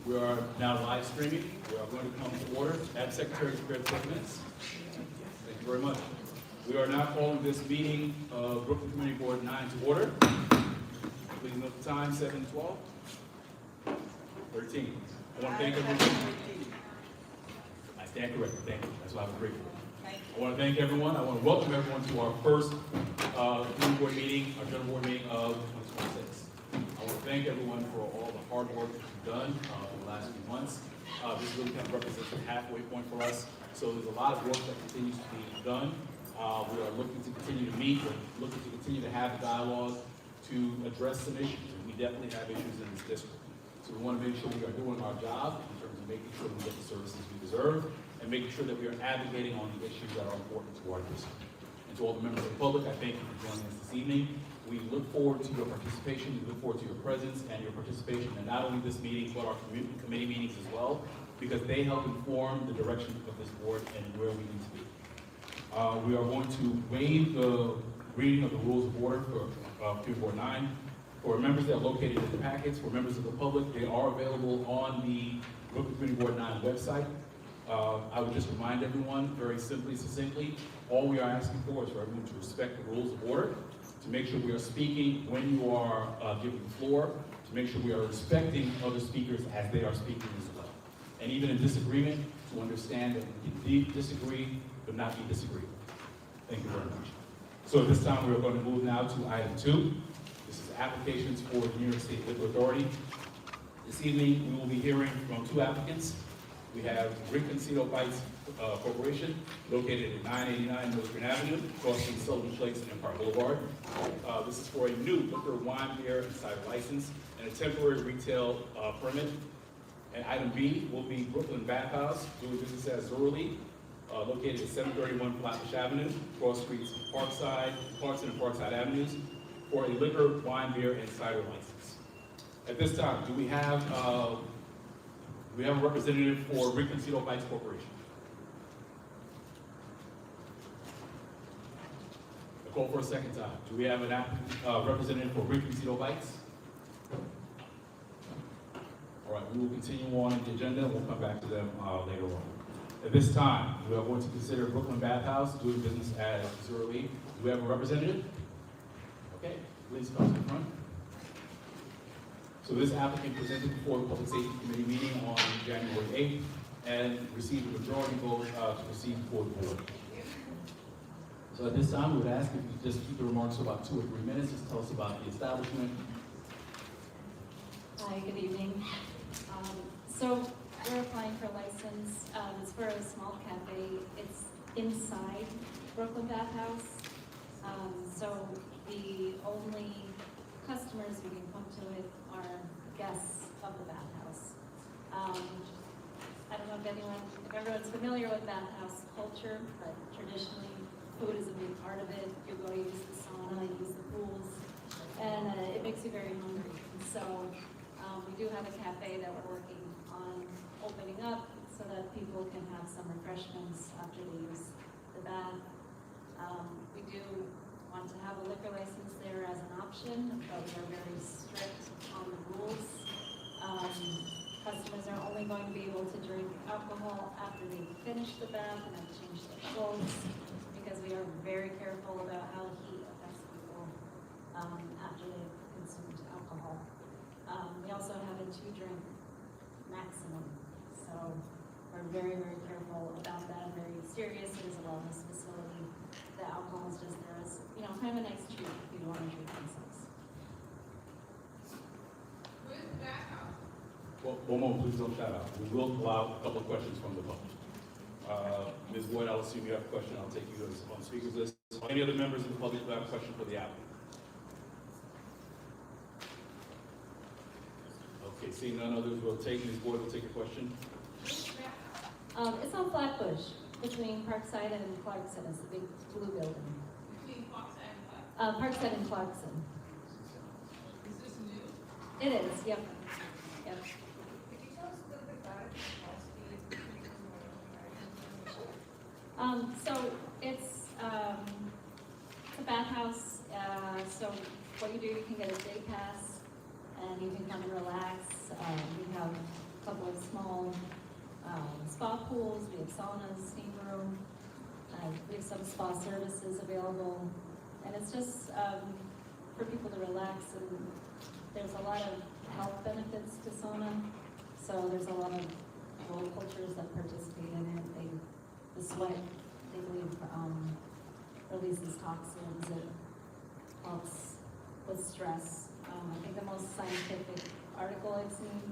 We are now live streaming. We are going to come to order. Madam Secretary, prepare the minutes. Thank you very much. We are now calling this meeting of Brooklyn Community Board 9 to order. Please note the time, 7:12. 13. I want to thank everyone. I stand corrected. Thank you. That's why I'm grateful. I want to thank everyone. I want to welcome everyone to our first community board meeting, our general board meeting of 2026. I want to thank everyone for all the hard work that you've done over the last few months. This really kind of represents a halfway point for us. So there's a lot of work that continues to be done. We are looking to continue to meet, we're looking to continue to have the dialogue to address some issues. And we definitely have issues in this district. So we want to make sure we are doing our job in terms of making sure we get the services we deserve and making sure that we are advocating on the issues that are important to our district. And to all the members of the public, I thank you for joining us this evening. We look forward to your participation, we look forward to your presence and your participation in not only this meeting, but our committee meetings as well, because they help inform the direction of this board and where we need to be. We are going to waive the reading of the rules of order for Community Board 9. For members that are located in the packets, for members of the public, they are available on the Brooklyn Community Board 9 website. I would just remind everyone, very simply, succinctly, all we are asking for is for everyone to respect the rules of order, to make sure we are speaking when you are given the floor, to make sure we are respecting other speakers as they are speaking as well. And even in disagreement, to understand that we can disagree, but not be disagreed. Thank you very much. So at this time, we are going to move now to item 2. This is applications for the New York State Liquor Authority. This evening, we will be hearing from 2 applicants. We have Riconcito Bites Corporation, located at 989 North Green Avenue, crossing Sullivan Place and Empire Boulevard. This is for a new liquor, wine, beer, and cider license and a temporary retail permit. And item B will be Brooklyn Bathhouse, doing business as Zurli, located at 731 Flatbush Avenue, cross streets Clarkson and Parkside Avenues, for a liquor, wine, beer, and cider license. At this time, do we have a representative for Riconcito Bites Corporation? I call for a second time. Do we have a representative for Riconcito Bites? All right, we will continue on the agenda. We'll come back to them later on. At this time, we are going to consider Brooklyn Bathhouse doing business as Zurli. Do we have a representative? Okay, please come to the front. So this applicant presented before the Public Safety Committee meeting on January 8th and received a majority vote to proceed before the board. So at this time, we would ask if you could just keep the remarks to about 2 or 3 minutes. Just tell us about the establishment. Hi, good evening. So we're applying for a license. It's for a small cafe. It's inside Brooklyn Bathhouse. So the only customers who can come to it are guests of the bathhouse. I don't know if everyone's familiar with bathhouse culture, but traditionally food is a big part of it. You go use the sauna, use the pools, and it makes you very hungry. And so we do have a cafe that we're working on opening up so that people can have some refreshments after they use the bath. We do want to have a liquor license there as an option, but we are very strict on the rules. Customers are only going to be able to drink alcohol after they finish the bath and have changed their clothes, because we are very careful about how heat affects people after they've consumed alcohol. We also have a 2-drink maximum, so we're very, very careful about that, very serious. It is a wellness facility. The alcohol is just there as, kind of a nice treat if you don't want to treat themselves. Where's the bathhouse? Well, one moment, please don't shout out. We will allow a couple of questions from the public. Ms. Wood, I'll assume you have a question. I'll take you on the speaker's list. Any other members of the public who have a question for the applicant? Okay, seeing none others, we'll take Ms. Boyd, we'll take your question. It's on Flatbush, between Parkside and Clarkson. It's the big blue building. Between Parkside and Clarkson? Parkside and Clarkson. Is this new? It is, yep. Yep. Could you tell us a little bit about it? So it's a bathhouse. So what you do, you can get a day pass, and you can come and relax. We have a couple of small spa pools, we have saunas, steam room, we have some spa services available, and it's just for people to relax, and there's a lot of health benefits to sauna, so there's a lot of world cultures that participate in it. The sweat, they believe, releases toxins, it helps with stress. I think the most scientific article I've seen,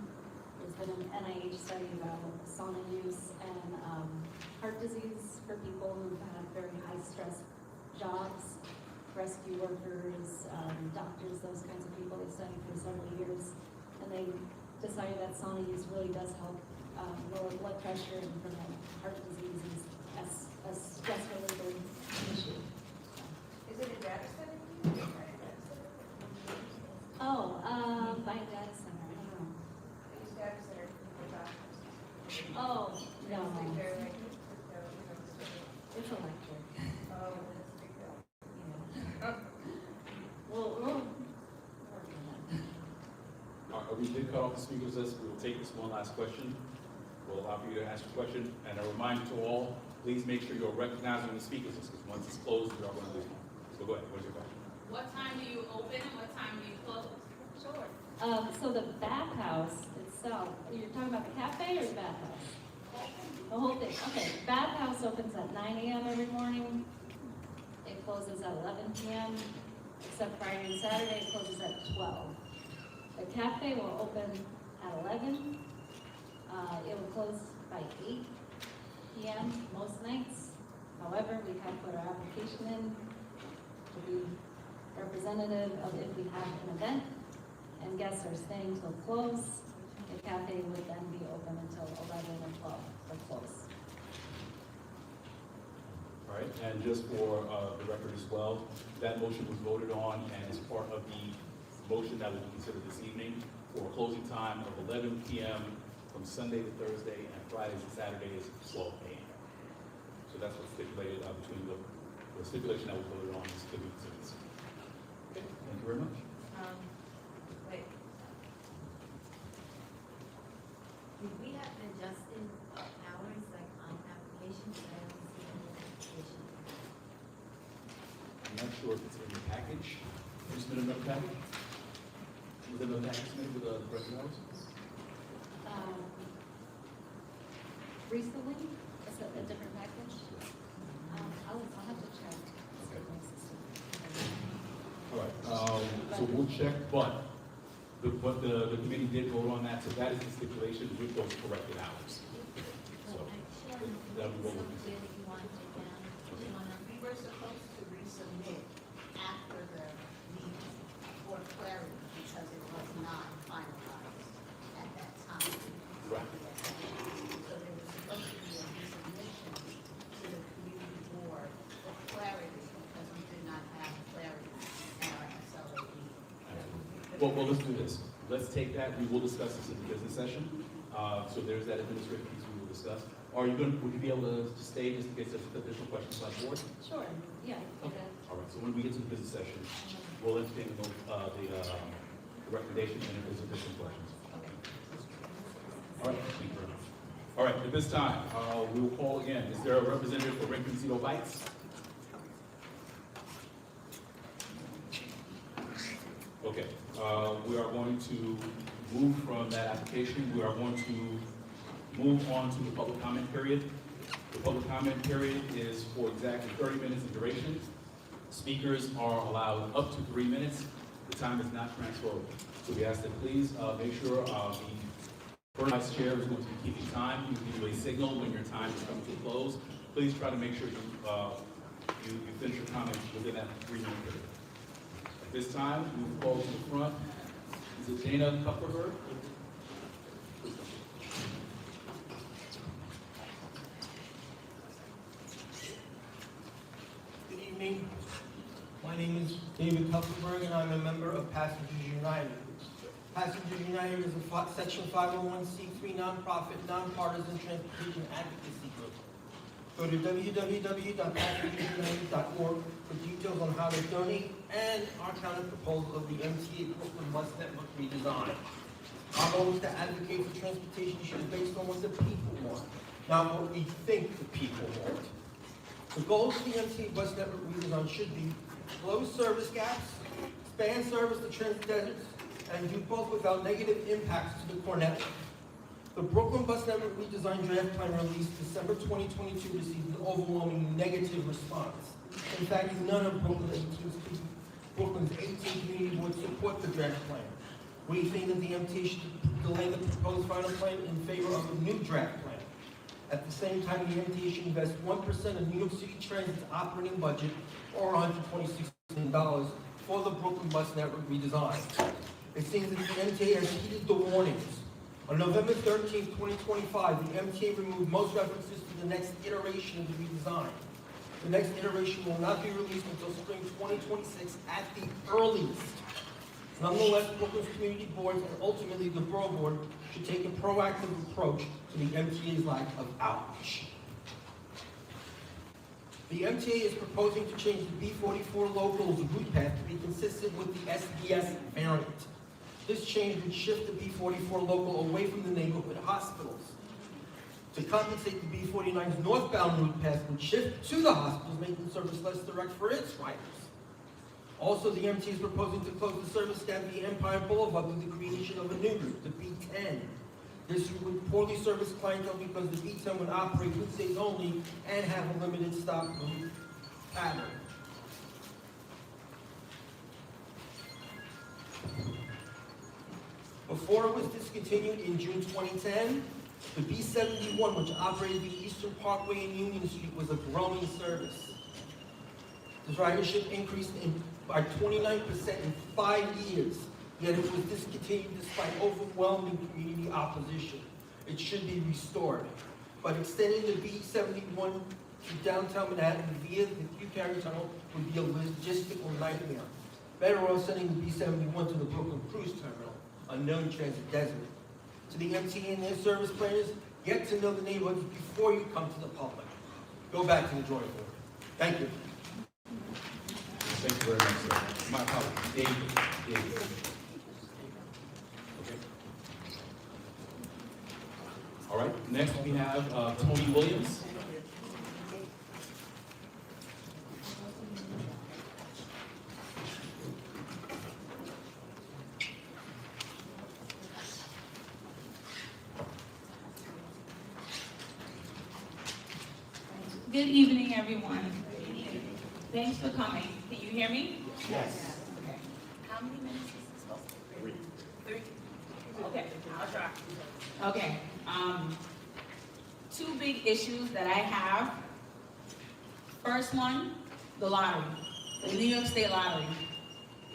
there's been an NIH study about sauna use and heart disease for people who've had very high stress jobs, rescue workers, doctors, those kinds of people. They studied for several years, and they decided that sauna use really does help lower blood pressure and prevent heart disease as a stress-related issue. Is it a data center? Oh, by data center, I don't know. Use data center for doctors. Oh, no, It's like they're like, no, it's electric. oh, that's a big deal. Yeah. We'll work on that. All right, we did cut off the speakers list. We will take this one last question. We'll allow for you to ask your question. And a reminder to all, please make sure you're recognizing the speakers list, because once it's closed, we are going to lose one. So go ahead, what's your question? What time do you open and what time do you close? Sure. So the bathhouse itself, you're talking about the cafe or the bathhouse? The whole thing, okay. Bathhouse opens at 9 a.m. every morning. It closes at 11 p.m. Except Friday and Saturday, it closes at 12. The cafe will open at 11. It will close by 8 p.m. most nights. However, we have put our application in to be representative of if we have an event and guests are staying till close, the cafe would then be open until 11 or 12 or close. All right, and just for the record as well, that motion was voted on and is part of the motion that will be considered this evening for a closing time of 11 p.m. from Sunday to Thursday, and Fridays and Saturdays 12 a.m. So that's what's stipulated between the stipulation that was voted on is to be considered this evening. Okay, thank you very much. Wait. Did we have an adjusted hours like on applications? I don't see any application. I'm not sure if it's in the package. You submitted another package? Was there another package submitted with the correct hours? Recently, is it a different package? I'll have to check. Okay. All right, so we'll check, but the committee did vote on that, so that is the stipulation with those corrected hours. So, that'll be what we'll do. We were supposed to resubmit after the meeting for clarity because it was not finalized at that time. Right. So there was supposed to be a resubmission to the community board for clarity because we did not have clarity at our SLA meeting. Well, let's do this. Let's take that, we will discuss this in the business session. So there's that administrative piece we will discuss. Would you be able to stay just in case there's additional questions by the board? Sure, yeah. Okay. All right, so when we get to the business session, we'll entertain the recommendation and if there's additional questions. All right, thank you very much. All right, at this time, we will call again. Is there a representative for Rinconcito Bites? Okay, we are going to move from that application. We are going to move on to the public comment period. The public comment period is for exactly 30 minutes in duration. Speakers are allowed up to 3 minutes. The time is not transferable. So we ask that please make sure the first vice chair is going to be keeping time. You give you a signal when your time is coming to a close. Please try to make sure you finish your comments within that 3 minute period. At this time, we will call to the front. Is it Dana Kupferberg? Good evening. My name is David Kupferberg, and I'm a member of Passengers United. Passengers United is a Section 501c3 nonprofit, nonpartisan transportation advocacy group. Go to www.passengersunited.org for details on how to donate and our counter proposal of the MTA Brooklyn Bus Network redesign. I'm always to advocate for transportation issues based on what the people want, not what we think the people want. The goals of the MTA bus network redesign should be close service gaps, expand service to transit deserts, and do both without negative impacts to the core network. The Brooklyn Bus Network redesign draft plan released December 2022 received an overwhelming negative response. In fact, none of Brooklyn's 18 community boards support the draft plan. We think that the MTA should delay the proposed final plan in favor of a new draft plan. At the same time, the MTA should invest 1% of New York City Transit's operating budget, or $126 million, for the Brooklyn Bus Network redesign. It seems that the MTA has heeded the warnings. On November 13, 2025, the MTA removed most references to the next iteration of the redesign. The next iteration will not be released until spring 2026 at the earliest. Nonetheless, Brooklyn's community boards and ultimately the Borough Board should take a proactive approach to the MTA's lack of outreach. The MTA is proposing to change the B44 local's route path to be consistent with the SDS variant. This change would shift the B44 local away from the neighborhood hospitals. To compensate, the B49's northbound route path would shift to the hospitals, making the service less direct for its riders. Also, the MTA is proposing to close the service gap via Empire Boulevard with the creation of a new route, the B10. This route would poorly service clientele because the B10 would operate weekdays only and have a limited stop route pattern. Before it was discontinued in June 2010, the B71, which operated the Eastern Parkway and Union Street, was a growing service. The ridership increased by 29% in 5 years, yet it was discontinued despite overwhelming community opposition. It should be restored. But extending the B71 to downtown Manhattan via the Q Carrier Tunnel would be a logistical nightmare. Better off sending the B71 to the Brooklyn Cruise Terminal, a known transit desert. To the MTA and their service planners, get to know the neighborhoods before you come to the public. Go back to the drawing board. Thank you. Thank you very much, sir. My apologies. David. Okay. All right, next we have Tony Williams. Good evening, everyone. Thanks for coming. Can you hear me? Yes. Okay. How many minutes is this supposed to be? 3. Okay, I'll try. Okay, two big issues that I have. First one, the lottery, the New York State Lottery.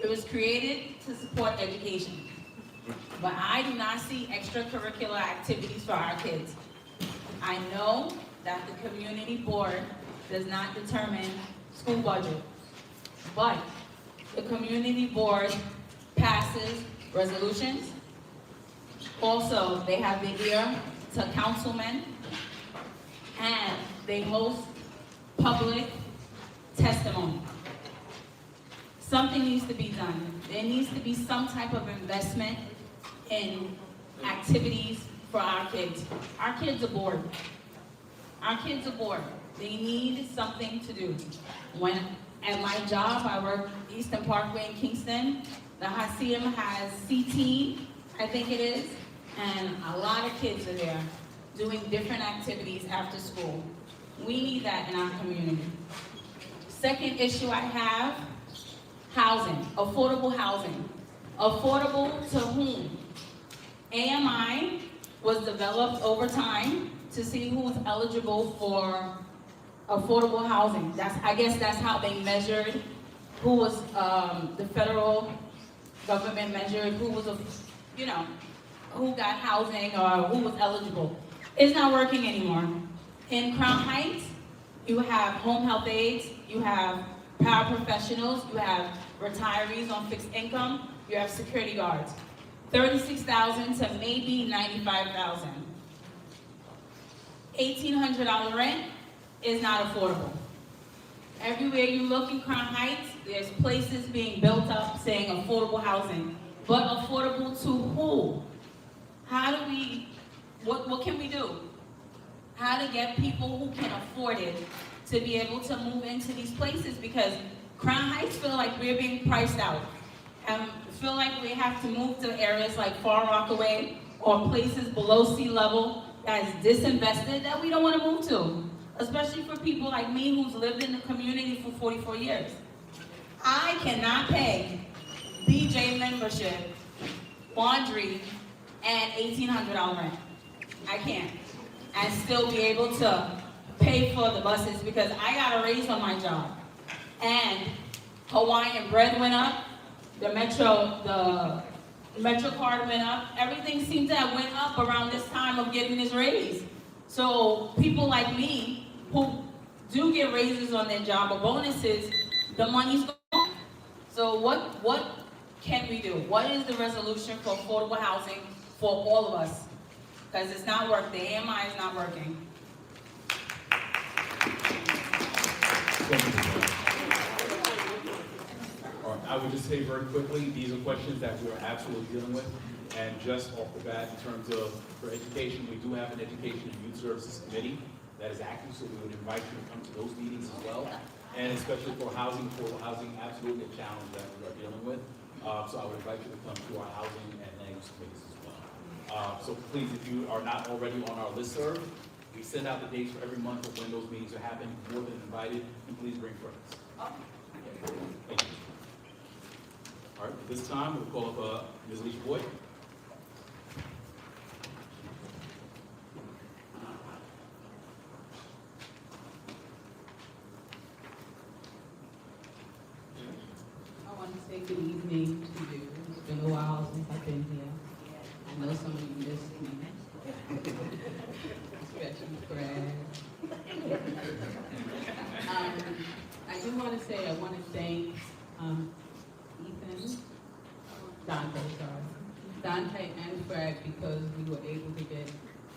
It was created to support education, but I do not see extracurricular activities for our kids. I know that the community board does not determine school budget, but the community board passes resolutions. Also, they have the ear to councilmen, and they host public testimony. Something needs to be done. There needs to be some type of investment in activities for our kids. Our kids are bored. Our kids are bored. They need something to do. When at my job, I work Eastern Parkway in Kingston. The Hasidem has CT, I think it is, and a lot of kids are there doing different activities after school. We need that in our community. Second issue I have, housing, affordable housing. Affordable to whom? AMI was developed over time to see who was eligible for affordable housing. I guess that's how they measured who was, the federal government measured who was, who got housing or who was eligible. It's not working anymore. In Crown Heights, you have home health aides, you have paraprofessionals, you have retirees on fixed income, you have security guards. $36,000 to maybe $95,000. $1,800 rent is not affordable. Everywhere you look in Crown Heights, there's places being built up saying affordable housing. But affordable to who? How do we, what can we do? How to get people who can afford it to be able to move into these places, because Crown Heights feel like we're being priced out. And feel like we have to move to areas like Far Rockaway or places below sea level that's disinvested that we don't want to move to. Especially for people like me who's lived in the community for 44 years. I cannot pay BJ membership, laundry, and $1,800 rent. I can't. And still be able to pay for the buses because I got a raise on my job. And Hawaiian bread went up, the Metro card went up, everything seemed to have went up around this time of getting this raise. So people like me who do get raises on their job or bonuses, the money's gone. So what can we do? What is the resolution for affordable housing for all of us? Because it's not working, the AMI is not working. All right, I would just say very quickly, these are questions that we're absolutely dealing with. And just off the bat, in terms of for education, we do have an Education and Youth Services Committee that is active, so we would invite you to come to those meetings as well. And especially for housing, affordable housing, absolutely a challenge that we are dealing with. So I would invite you to come to our housing and land use committees as well. So please, if you are not already on our listserv, we send out the dates for every month of when those meetings are happening. More than invited, and please bring friends. Thank you. All right, at this time, we'll call up Ms. Alicia Boyd. I want to say good evening to you. It's been a while since I've been here. I know some of you missed me. Especially Fred. I do want to say, I want to thank Dante and Fred, because we were able to get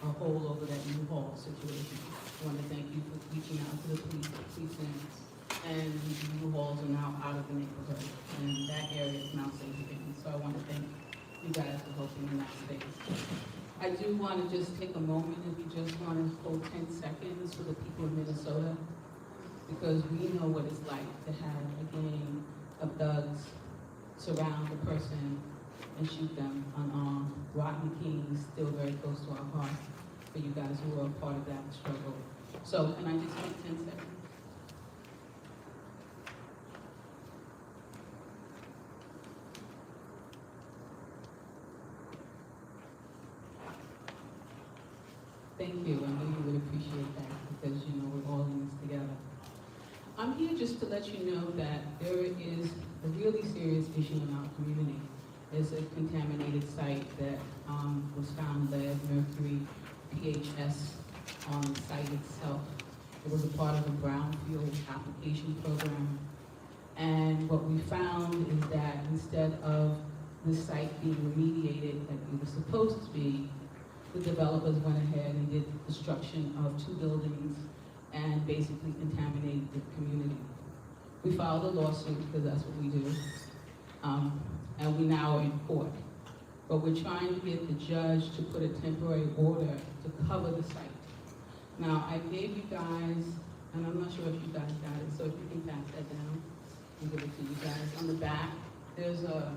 a hold over that U-Haul situation. I want to thank you for reaching out to the police precincts, and the U-Hauls are now out of the neighborhood, and that area is now safe again. So I want to thank you guys for helping in that space. I do want to just take a moment, if you just want to hold 10 seconds for the people of Minnesota, because we know what it's like to have a gang of thugs surround a person and shoot them unarmed. Rodney King is still very close to our heart for you guys who are a part of that struggle. So can I just take 10 seconds? Thank you. I know you would appreciate that because you know we're all in this together. I'm here just to let you know that there is a really serious issue in our community. There's a contaminated site that was found lead, mercury, PHS on the site itself. It was a part of a brownfield application program. And what we found is that instead of the site being remediated like it was supposed to be, the developers went ahead and did the destruction of 2 buildings and basically contaminated the community. We filed a lawsuit because that's what we do. And we now are in court. But we're trying to get the judge to put a temporary order to cover the site. Now, I gave you guys, and I'm not sure if you guys got it, so if you can pass that down and give it to you guys. On the back, there's a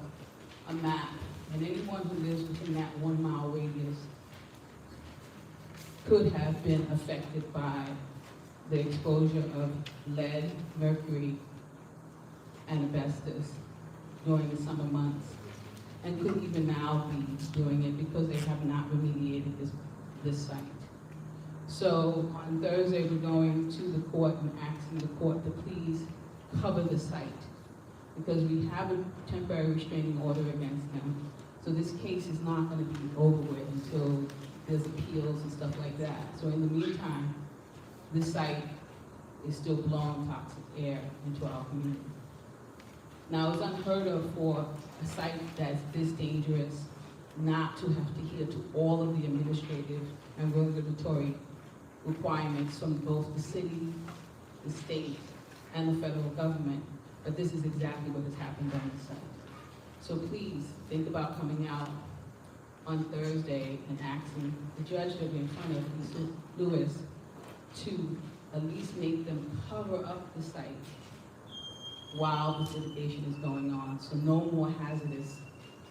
map, and anyone who lives within that 1 mile radius could have been affected by the exposure of lead, mercury, and asbestos during the summer months, and could even now be doing it because they have not remediated this site. So on Thursday, we're going to the court and asking the court to please cover the site because we have a temporary restraining order against them. So this case is not going to be over with until there's appeals and stuff like that. So in the meantime, this site is still blowing toxic air into our community. Now, it's unheard of for a site that's this dangerous not to have to adhere to all of the administrative and regulatory requirements from both the city, the state, and the federal government. But this is exactly what has happened on the site. So please, think about coming out on Thursday and asking the judge that we're in front of, Mr. Lewis, to at least make them cover up the site while this litigation is going on, so no more hazardous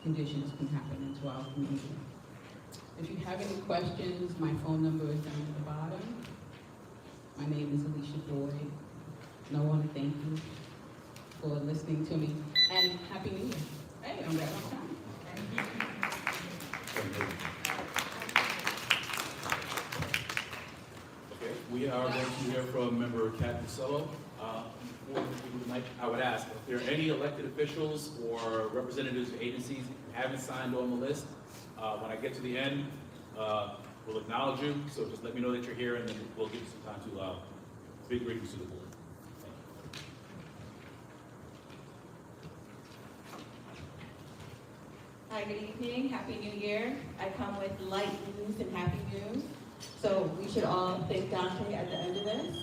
conditions can happen into our community. If you have any questions, my phone number is down at the bottom. My name is Alicia Boyd, and I want to thank you for listening to me, and Happy New Year. Hey, I'm back on time. Okay, we are going to hear from Member Kat Pacello. Before we begin tonight, I would ask if there are any elected officials or representatives of agencies who haven't signed on the list. When I get to the end, we'll acknowledge you, so just let me know that you're here, and then we'll give you some time to speak greetings to the board. Hi, good evening, Happy New Year. I come with light news and happy news. So we should all thank Dante at the end of this.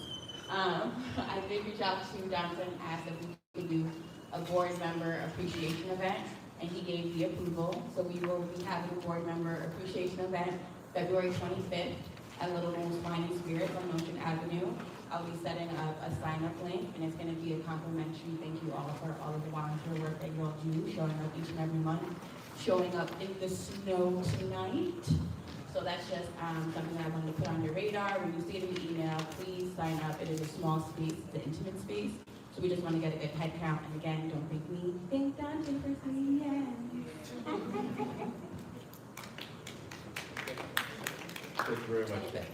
I did reach out to Dante and asked if we could do a board member appreciation event, and he gave the approval. So we will be having a board member appreciation event February 25th at Little Rooms Wine and Spirit on Ocean Avenue. I'll be setting up a sign-up link, and it's going to be a complimentary thank you all for all of the volunteer work that you all do, showing up each and every month, showing up in the snow tonight. So that's just something that I wanted to put on your radar. When you see it in the email, please sign up. It is a small space, it's an intimate space. So we just want to get a good head count. And again, don't thank me, thank Dante for saying yes. Thank you very much.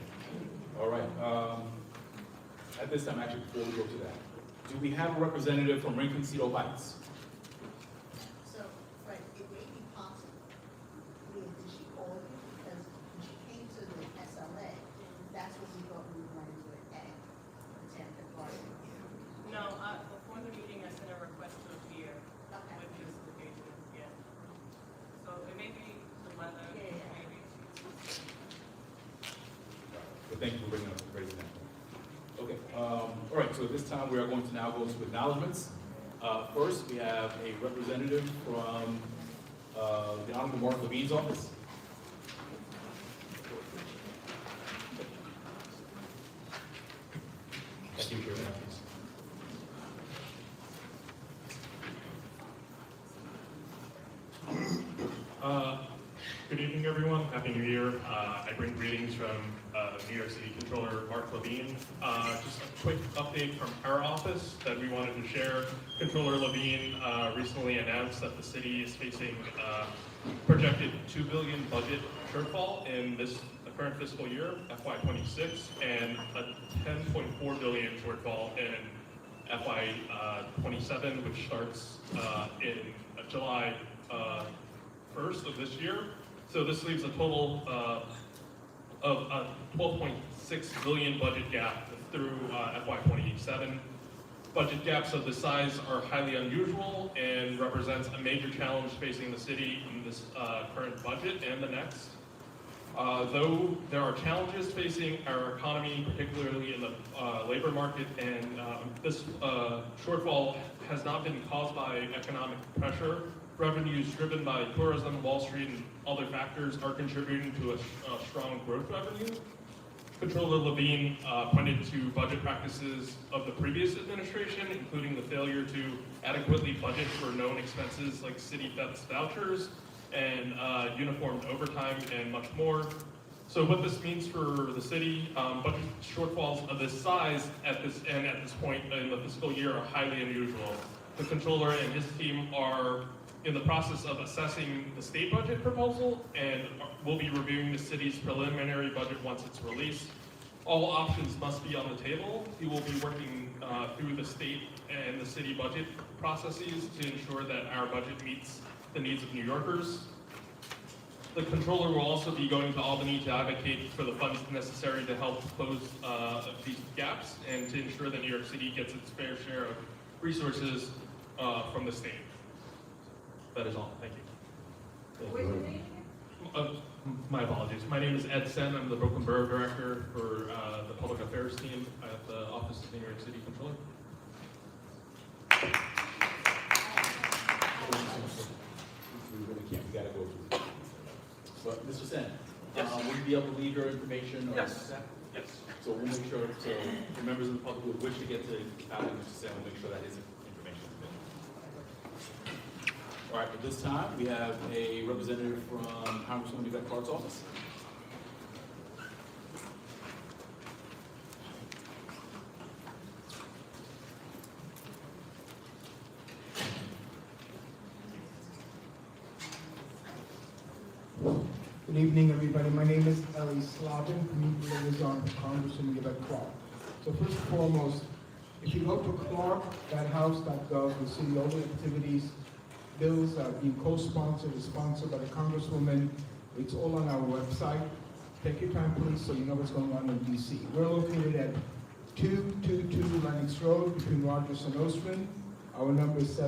All right. At this time, actually, before we go to that, do we have a representative from Rinconcito Bites? So, right, it may be possible. Did she call you? Because when she came to the SLA, that's what we thought we were going to attend the party. No, before the meeting, I sent a request to appear Okay. with justification, yeah. So it may be the weather, Yeah. maybe. But thank you for raising that. Okay, all right, so at this time, we are going to now go to acknowledgements. First, we have a representative from the Honorable Mark Levine's office. Thank you, Chairman. Good evening, everyone. Happy New Year. I bring greetings from New York City Controller Mark Levine. Just a quick update from our office that we wanted to share. Controller Levine recently announced that the city is facing projected $2 billion budget shortfall in the current fiscal year, FY26, and a $10.4 billion shortfall in FY27, which starts in July 1st of this year. So this leaves a total of a $12.6 billion budget gap through FY27. Budget gaps of this size are highly unusual and represents a major challenge facing the city in this current budget and the next. Though there are challenges facing our economy, particularly in the labor market, and this shortfall has not been caused by economic pressure. Revenues driven by tourism, Wall Street, and other factors are contributing to a strong growth revenue. Controller Levine pointed to budget practices of the previous administration, including the failure to adequately budget for known expenses like city vouchers and uniformed overtime and much more. So what this means for the city, budget shortfalls of this size at this point in the fiscal year are highly unusual. The controller and his team are in the process of assessing the state budget proposal and will be reviewing the city's preliminary budget once it's released. All options must be on the table. He will be working through the state and the city budget processes to ensure that our budget meets the needs of New Yorkers. The controller will also be going to Albany to advocate for the funds necessary to help close these gaps and to ensure that New York City gets its fair share of resources from the state. That is all. Thank you. What's your name again? My apologies. My name is Ed Sen. I'm the Brooklyn Borough Director for the Public Affairs team at the Office of the New York City Controller. We really can't, we gotta go through. But Mr. Sen, Yes. will you be able to leave your information? Yes. Yes. So we'll make sure, so the members of the public who wish to get to Mr. Sen, we'll make sure that his information is available. All right, at this time, we have a representative from Congresswoman Yvette Clarke's office. Good evening, everybody. My name is Ellie Slavin, community liaison for Congresswoman Yvette Clarke. So first and foremost, if you go to clark.house.gov, you'll see all the activities, bills being co-sponsored or sponsored by the Congresswoman. It's all on our website. Take your time, please, so you know what's going on in DC. We're located at 222 Lennox Road between Rogers and Ostrin. Our number is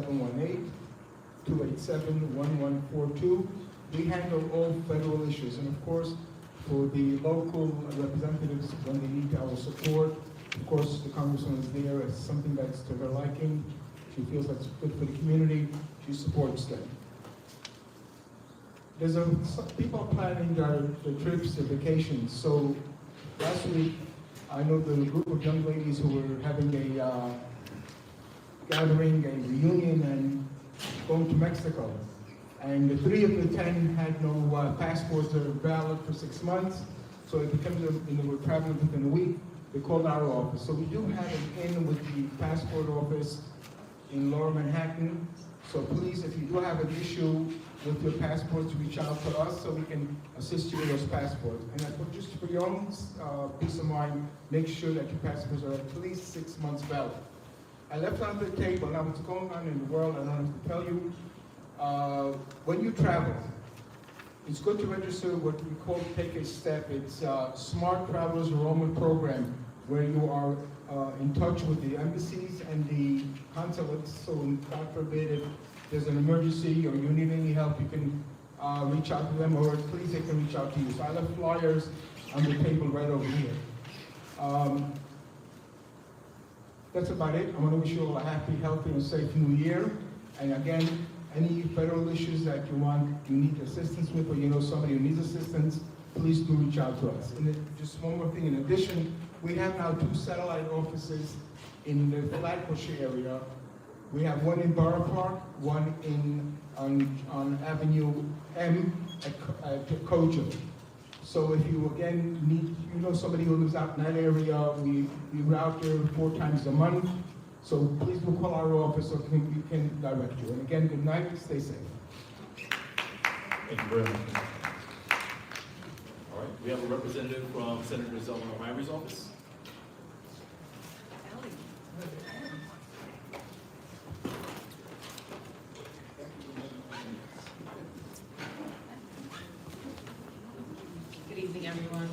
718-287-1142. We handle all federal issues, and of course, for the local representatives, when they need our support, of course, the Congresswoman is there. It's something that's to her liking. She feels that's good for the community. She supports them. There's some people planning their trips, their vacations. So last week, I know the group of young ladies who were having a gathering, a reunion, and going to Mexico. And the 3 of the 10 had no passports that are valid for 6 months. So it becomes, they were traveling within a week. They called our office. So we do have an in with the passport office in Lower Manhattan. So please, if you do have an issue with your passports, reach out to us so we can assist you with those passports. And just for your own peace of mind, make sure that your passports are at least 6 months valid. I left on the table, now what's going on in the world, I don't have to tell you. When you travel, it's good to register what we call Take a Step. It's Smart Travelers Enrollment Program, where you are in touch with the embassies and the consulates. So God forbid, if there's an emergency or you need any help, you can reach out to them, or at least they can reach out to you. So I left flyers on the table right over here. That's about it. I want to wish you all a happy, healthy, and safe new year. And again, any federal issues that you need assistance with, or you know somebody who needs assistance, please do reach out to us. And then just one more thing, in addition, we have now 2 satellite offices in the Flatbush area. We have one in Borough Park, one on Avenue M at Cogent. So if you again need, somebody who lives out in that area, we route there 4 times a month. So please do call our office so we can direct you. And again, good night, stay safe. Thank you very much. All right, we have a representative from Senator Zelma O'Malley's office. Good evening, everyone.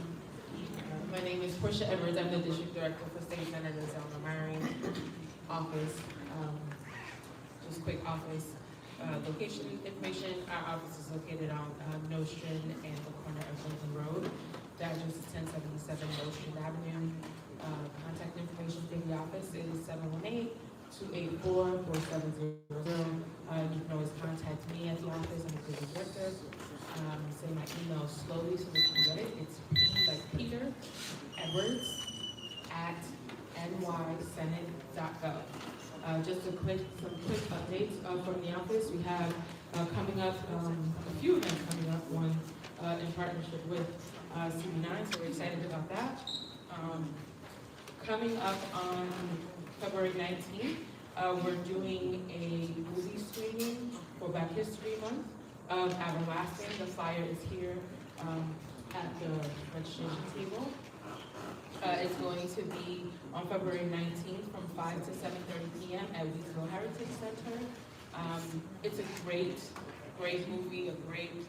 My name is Portia Edwards. I'm the District Director for State Senator Zelma O'Malley's office. Just quick office location information. Our office is located on Nostrand and the corner of Lincoln Road. The address is 1077 Nostrand Avenue. Contact information for the office is 718-284-4700. You can always contact me at the office. I'm the District Director. Say my email slowly so that you can get it. It's P like Peter Edwards at nysenate.gov. Just some quick updates from the office. We have coming up a few events coming up. One in partnership with CB9, so we're excited about that. Coming up on February 19th, we're doing a movie screening for Black History Month of Everlasting. The flyer is here at the registration table. It's going to be on February 19th from 5 to 7:30 p.m. at Weeksville Heritage Center. It's a great movie, a great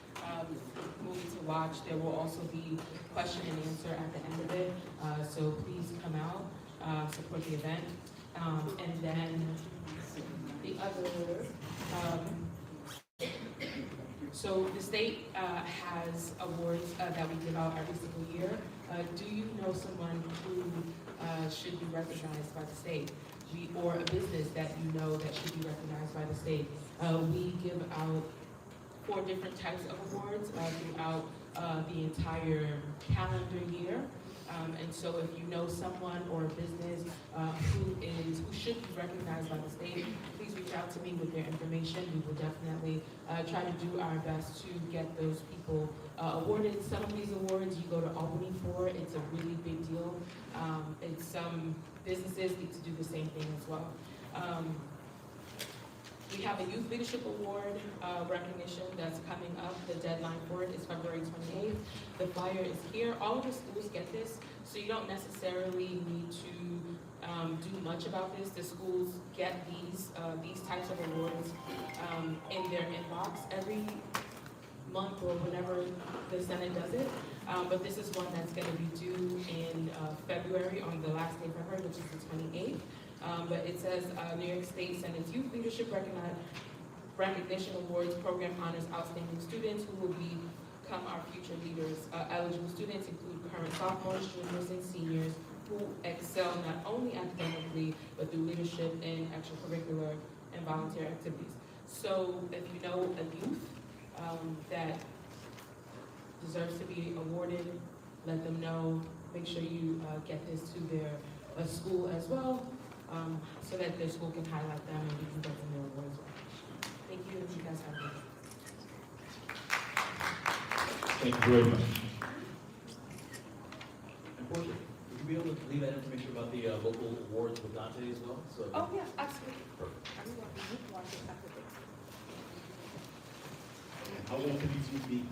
movie to watch. There will also be question and answer at the end of it. So please come out, support the event. And then the other, so the state has awards that we give out every single year. Do you know someone who should be recognized by the state? Or a business that you know that should be recognized by the state? We give out 4 different types of awards throughout the entire calendar year. And so if you know someone or a business who should be recognized by the state, please reach out to me with their information. We will definitely try to do our best to get those people awarded. Some of these awards you go to Albany for. It's a really big deal. And some businesses need to do the same thing as well. We have a Youth Leadership Award recognition that's coming up. The deadline for it is February 28th. The flyer is here. All of the schools get this, so you don't necessarily need to do much about this. The schools get these types of awards in their inbox every month or whenever the Senate does it. But this is one that's going to be due in February, on the last day of February, which is the 28th. But it says New York State Senate's Youth Leadership Recognition Awards Program honors outstanding students who will become our future leaders. Eligible students include current sophomores, juniors, and seniors who excel not only academically, but through leadership and extracurricular and volunteer activities. So if you know a youth that deserves to be awarded, let them know. Make sure you get this to their school as well, so that their school can highlight them and we can get them their awards. Thank you, and you guys have a good day. Thank you very much. And Portia, would you be able to leave that information about the local awards with Dante as well? So Oh, yeah, absolutely. Perfect. How long can these youth be?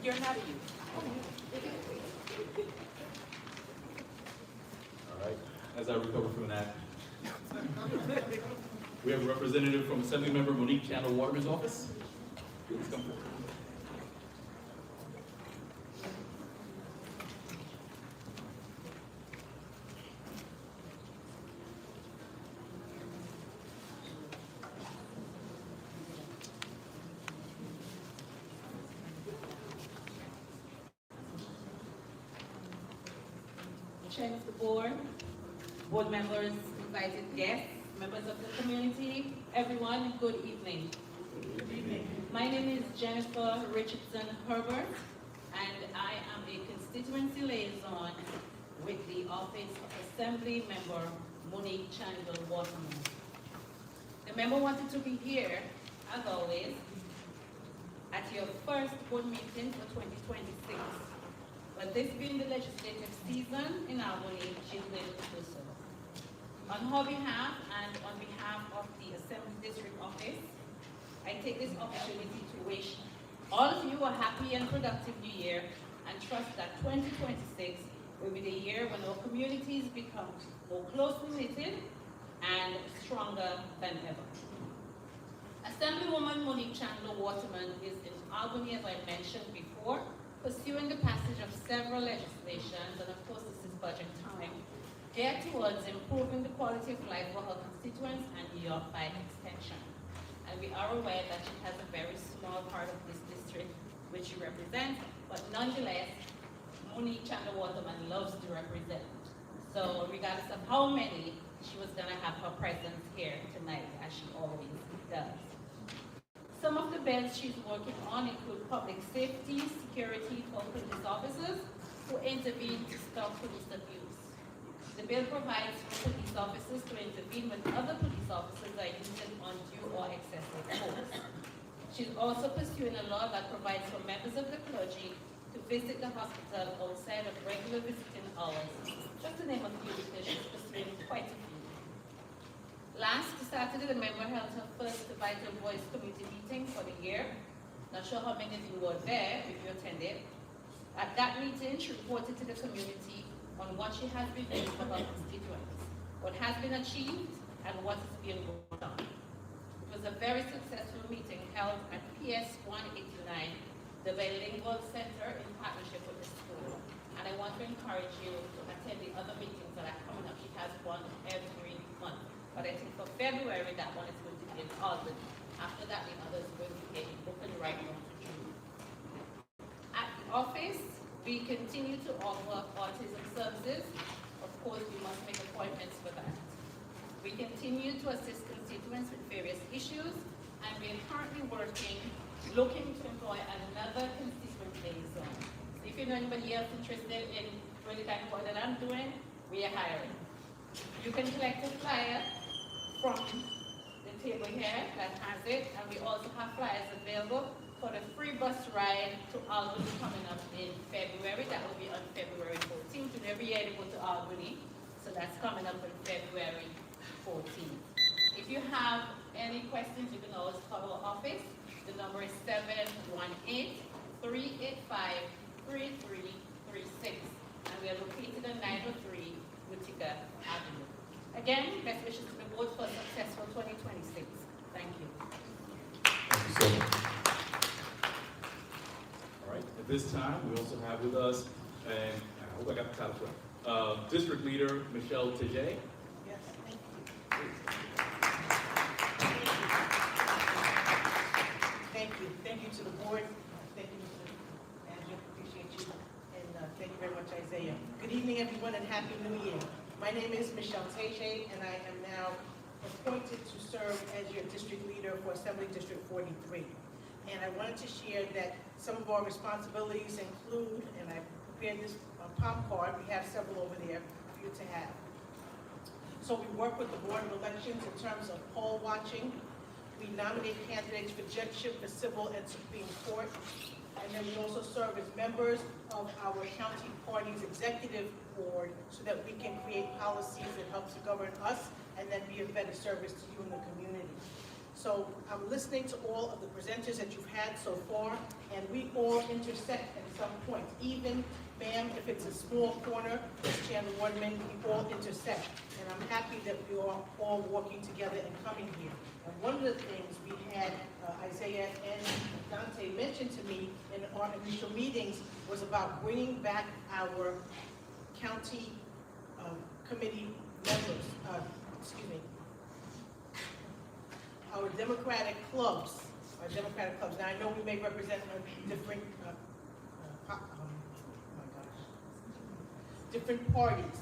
You're not a youth. All right, as I recover from that. We have a representative from Assemblymember Monique Chandler Waterman's office. Please come forward. Chair of the board members, invited guests, members of the community, everyone, good evening. My name is Jennifer Richardson Herbert, and I am a constituency liaison with the Office of Assembly Member Monique Chandler Waterman. The member wanted to be here, as always, at your first board meeting for 2026. But this being the legislative season in Albany, she's able to do so. On her behalf and on behalf of the Assembly District Office, I take this opportunity to wish all of you a happy and productive new year, and trust that 2026 will be the year when our communities become more closely knitted and stronger than ever. Assemblywoman Monique Chandler Waterman is in Albany, as I mentioned before, pursuing the passage of several legislations, and of course this is budget time, geared towards improving the quality of life for her constituents and New York by extension. And we are aware that she has a very small part of this district which she represents, but nonetheless, Monique Chandler Waterman loves to represent. So regardless of how many, she was gonna have her presence here tonight, as she always does. Some of the bills she's working on include public safety, security for police officers who intervene to stop police abuse. The bill provides for police officers to intervene when other police officers are using undue or excessive force. She's also pursuing a law that provides for members of the clergy to visit the hospital outside of regular visiting hours. Just to name a few, because she's pursuing quite a few. Last Saturday, the member held her first Vital Voice community meeting for the year. Not sure how many of you were there, if you attended. At that meeting, she reported to the community on what she has been doing for her constituents, what has been achieved, and what is being worked on. It was a very successful meeting held at PS 189, the Bilingual Center, in partnership with the school. And I want to encourage you to attend the other meetings that are coming up. She has one every month. But I think for February, that one is going to be in Albany. After that, the others will be open right now to June. At the office, we continue to offer autism services. Of course, we must make appointments for that. We continue to assist constituents with various issues, and we are currently working looking to employ another constituent liaison. So if you know anybody else interested in doing the type of work that I'm doing, we are hiring. You can collect a flyer from the table here that has it, and we also have flyers available for the free bus ride to Albany coming up in February. That will be on February 14th, and every year they go to Albany, so that's coming up on February 14th. If you have any questions, you can always call our office. The number is 718-385-3336, and we are located on 903 Utica Avenue. Again, best wishes to the board for a successful 2026. Thank you. Thank you so much. All right, at this time, we also have with us, and I hope I got the title right, District Leader Michelle Teje. Yes, thank you. Thank you to the board. Thank you, Mr. Manager. Appreciate you. And thank you very much, Isaiah. Good evening, everyone, and Happy New Year. My name is Michelle Teje, and I am now appointed to serve as your district leader for Assembly District 43. And I wanted to share that some of our responsibilities include, and I prepared this palm card, we have several over there for you to have. So we work with the Board of Elections in terms of poll watching. We nominate candidates for judgeship for civil and Supreme Court. And then we also serve as members of our county party's executive board so that we can create policies that help to govern us and then be a better service to you in the community. So I'm listening to all of the presenters that you've had so far, and we all intersect at some point. Even, ma'am, if it's a small corner, as Chairman Waterman, we all intersect. And I'm happy that we are all working together and coming here. And one of the things we had Isaiah and Dante mentioned to me in our initial meetings was about bringing back our county committee members, our Democratic clubs. Now, I know we may represent different, different parties,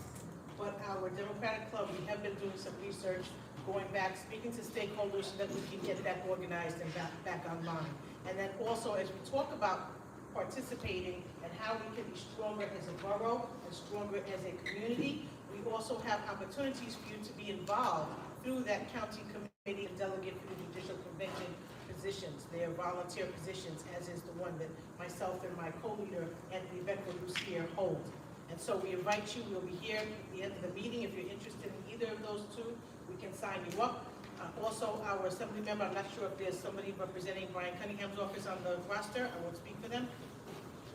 but our Democratic club, we have been doing some research, going back, speaking to stakeholders so that we can get that organized and back online. And then also, as we talk about participating and how we can be stronger as a borough and stronger as a community, we also have opportunities for you to be involved through that county committee and delegate for the judicial convention positions. They are volunteer positions, as is the one that myself and my co-leader, Anthony Becker-Lucier, hold. And so we invite you, we'll be here at the end of the meeting. If you're interested in either of those two, we can sign you up. Also, our assembly member, I'm not sure if there's somebody representing Brian Cunningham's office on the roster. I won't speak for them.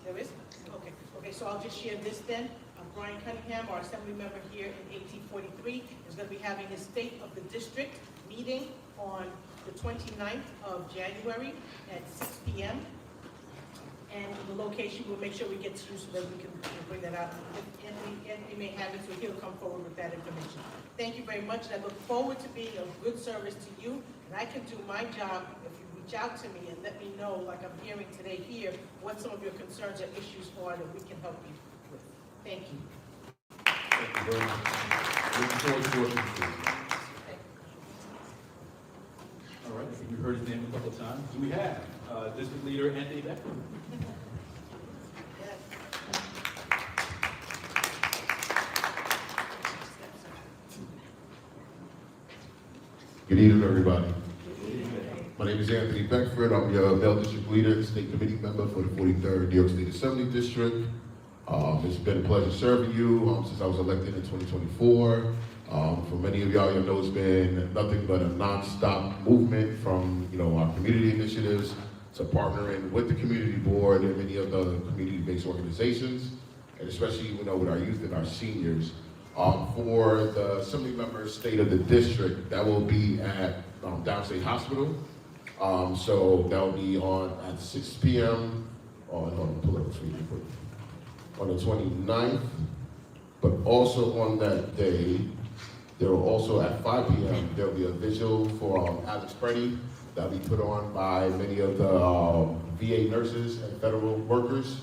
There is? Okay. Okay, so I'll just share this then. Brian Cunningham, our assembly member here in 1843, is going to be having his State of the District meeting on the 29th of January at 6 p.m. And the location, we'll make sure we get to you so that we can bring that out. Anthony may have it, so he'll come forward with that information. Thank you very much, and I look forward to being of good service to you, and I can do my job if you reach out to me and let me know, like I'm hearing today here, what some of your concerns or issues are that we can help you with. Thank you. Thank you very much. Looking forward to working with you. All right, I think we heard his name a couple of times. Do we have District Leader Anthony Becker? Good evening, everybody. My name is Anthony Beckford. I'm your Male District Leader, State Committee Member for the 43rd New York State Assembly District. It's been a pleasure serving you since I was elected in 2024. For many of y'all, you know it's been nothing but a non-stop movement from our community initiatives to partnering with the community board and many of the community-based organizations, and especially with our youth and our seniors. For the Assembly members' State of the District, that will be at Downstate Hospital. So that will be at 6 p.m. on the 29th. But also on that day, there will also at 5 p.m. there will be a vigil for Alex Preddy that will be put on by many of the VA nurses and federal workers.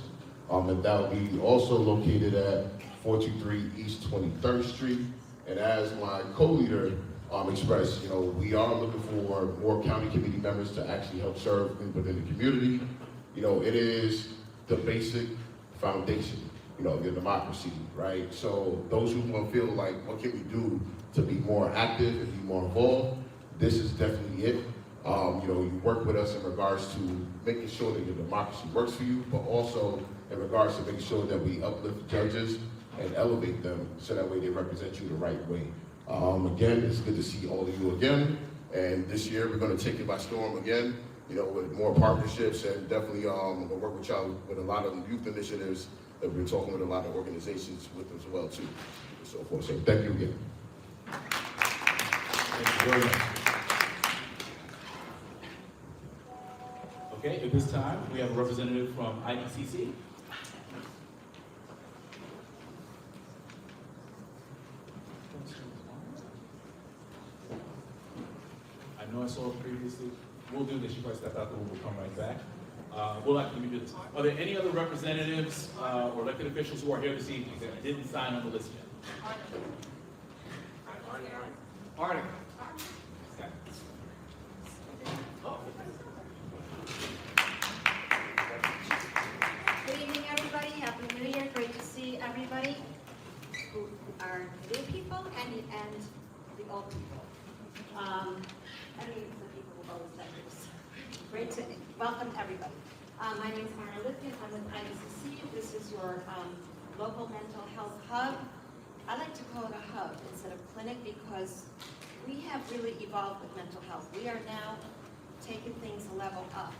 And that will be also located at 423 East 23rd Street. And as my co-leader express, we are looking for more county committee members to actually help serve within the community. It is the basic foundation, of your democracy, right? So those who want to feel like, what can we do to be more active and be more involved? This is definitely it. You work with us in regards to making sure that your democracy works for you, but also in regards to making sure that we uplift judges and elevate them so that way they represent you the right way. Again, it's good to see all of you again. And this year, we're going to take it by storm again, with more partnerships, and definitely we'll work with y'all with a lot of youth initiatives that we're talking with a lot of organizations with as well, too, and so forth. So thank you again. Thank you very much. Okay, at this time, we have a representative from IDCC. I know I saw it previously. We'll do this. You guys step out, we'll come right back. We'll actually do this. Are there any other representatives or elected officials who are here this evening that didn't sign on the list yet? Arnica. Okay. Good evening, everybody. Happy New Year. Great to see everybody who are new people and the old people. I mean, the people who always like this. Great to welcome everybody. My name is Mara Lipkin. I'm with IDCC. This is your local mental health hub. I like to call it a hub instead of clinic because we have really evolved with mental health. We are now taking things a level up.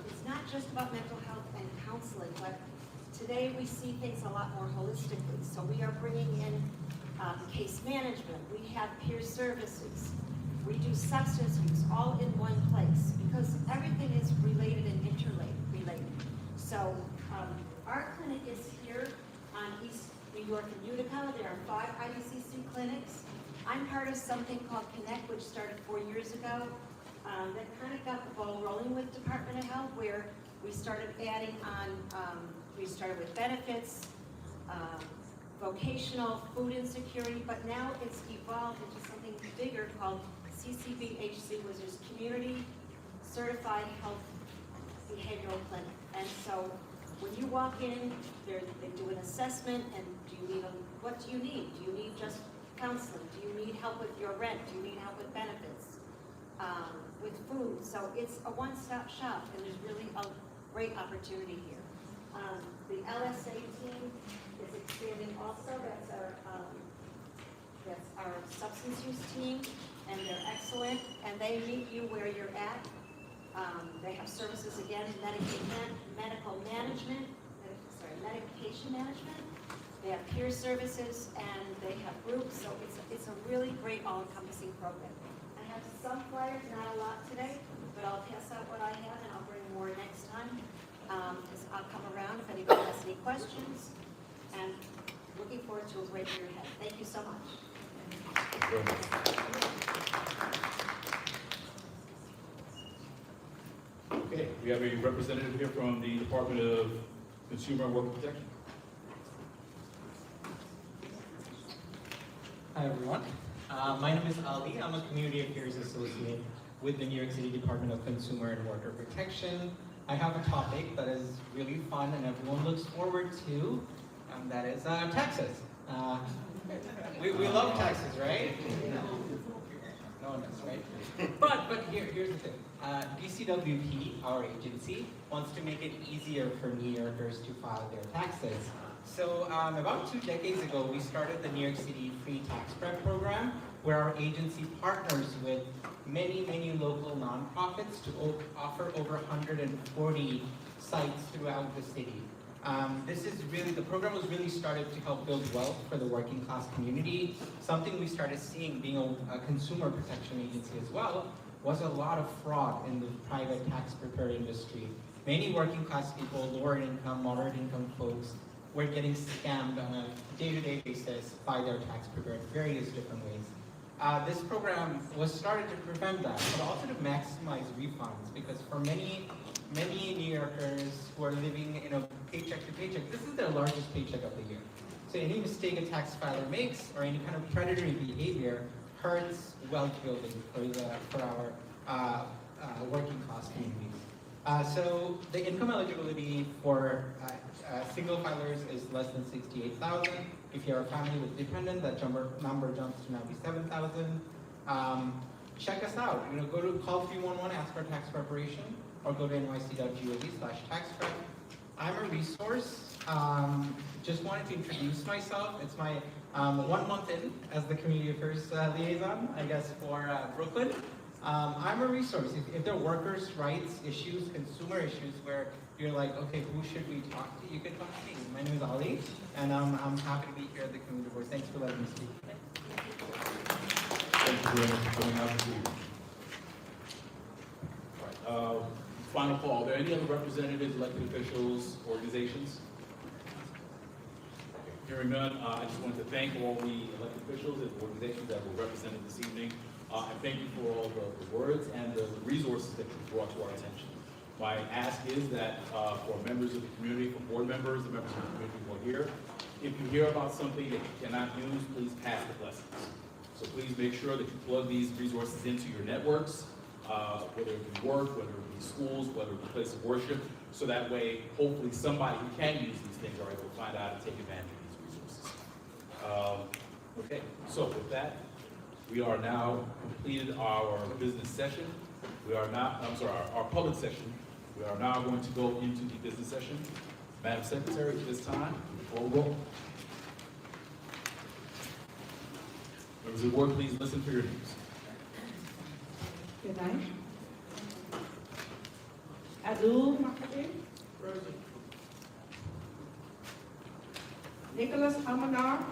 It's not just about mental health and counseling, but today we see things a lot more holistically. So we are bringing in case management. We have peer services. We do substance use all in one place because everything is related and interrelated. So our clinic is here on East New York and Utica. There are 5 IDCC clinics. I'm part of something called Connect, which started 4 years ago. That kind of got the ball rolling with Department of Health, where we started adding on, we started with benefits, vocational, food insecurity, but now it's evolved into something bigger called CCBHC, which is Community Certified Health Behavioral Clinic. And so when you walk in, they do an assessment, and what do you need? Do you need just counseling? Do you need help with your rent? Do you need help with benefits? With food? So it's a one-stop shop, and there's really a great opportunity here. The LSA team is expanding also. That's our substance use team, and they're excellent, and they meet you where you're at. They have services again in medication management. They have peer services, and they have groups, so it's a really great all-encompassing program. I have some flyers, not a lot today, but I'll pass out what I have, and I'll bring more next time. I'll come around if anybody has any questions, and looking forward to a great year ahead. Thank you so much. Okay, we have a representative here from the Department of Consumer and Worker Protection. Hi, everyone. My name is Ali. I'm a Community Affairs Associate with the New York City Department of Consumer and Worker Protection. I have a topic that is really fun and everyone looks forward to, and that is taxes. We love taxes, right? No one does, right? But here's the thing. DCWP, our agency, wants to make it easier for New Yorkers to file their taxes. So about 2 decades ago, we started the New York City Free Tax Prep program, where our agency partners with many local nonprofits to offer over 140 sites throughout the city. The program was really started to help build wealth for the working class community. Something we started seeing, being a consumer protection agency as well, was a lot of fraud in the private tax preparer industry. Many working class people, lower income, moderate income folks, were getting scammed on a day-to-day basis by their tax preparer in various different ways. This program was started to prevent that, but also to maximize refunds, because for many New Yorkers who are living in a paycheck to paycheck, this is their largest paycheck of the year. So any mistake a tax filer makes, or any kind of predatory behavior, hurts wealth building for our working class communities. So the income eligibility for single filers is less than 68,000. If you're a family with dependent, that number jumps to 97,000. Check us out. Go to call 311, ask for tax preparation, or go to nyc.gov/taxprep. I'm a resource. Just wanted to introduce myself. It's my 1 month in as the community affairs liaison, I guess, for Brooklyn. I'm a resource. If there are workers' rights issues, consumer issues, where you're like, okay, who should we talk to? You can talk to me. My name is Ali, and I'm happy to be here at the community board. Thanks for letting me speak. Thank you very much for coming out this evening. All right, final call. Are there any other representatives, elected officials, organizations? Hearing none, I just wanted to thank all the elected officials and organizations that were represented this evening. And thank you for all the words and the resources that you brought to our attention. My ask is that for members of the community, for board members, the members of the community who are here, if you hear about something that you cannot use, please pass the blessings. So please make sure that you plug these resources into your networks, whether it be work, whether it be schools, whether it be place of worship, so that way, hopefully somebody who can use these things are able to find out and take advantage of these resources. Okay, so with that, we are now completed our business session. Our public session. We are now going to go into the business session. Madam Secretary, at this time, call roll. Members of the board, please listen for your names. Good night. Abdul Makati. Nicholas Amanar.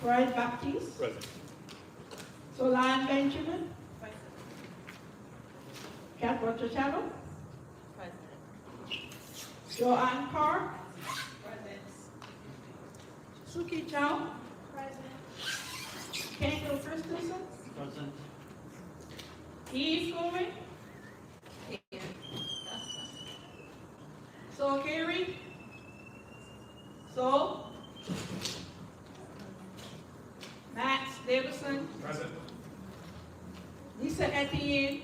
Fred Baptiste. Present. Solan Benjamin. Kat Rochatello. Joanne Carr. Suki Chow. Kendall Christensen. Present. Eve Coleman. So Carey. So. Max Davidson. Present. Lisa Etienne.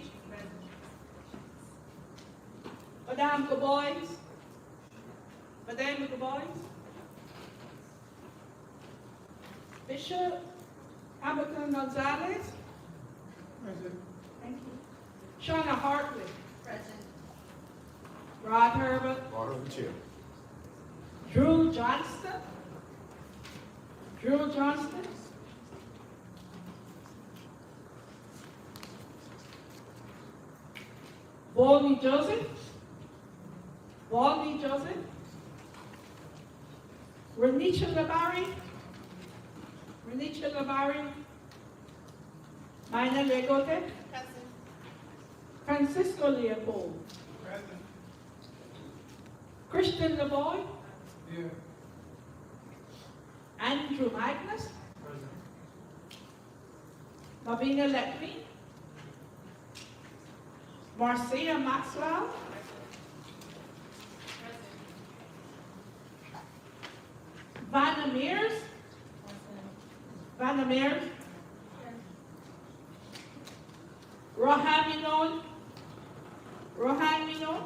Madame Gabois. Madame Gabois. Bishop Hamilton Gonzalez. Present. Thank you. Shauna Hartley. Present. Rod Herbert. Order of the chair. Drew Johnston. Drew Johnston. Volney Joseph. Volney Joseph. Renisha Labari. Renisha Labari. Mina Legote. Present. Francisco Leopold. Present. Christian Lavoy. Here. Andrew Magnus. Present. Mabina Letby. Marcia Maxwell. Vanna Mears. Vanna Mears. Rohan Minon. Rohan Minon.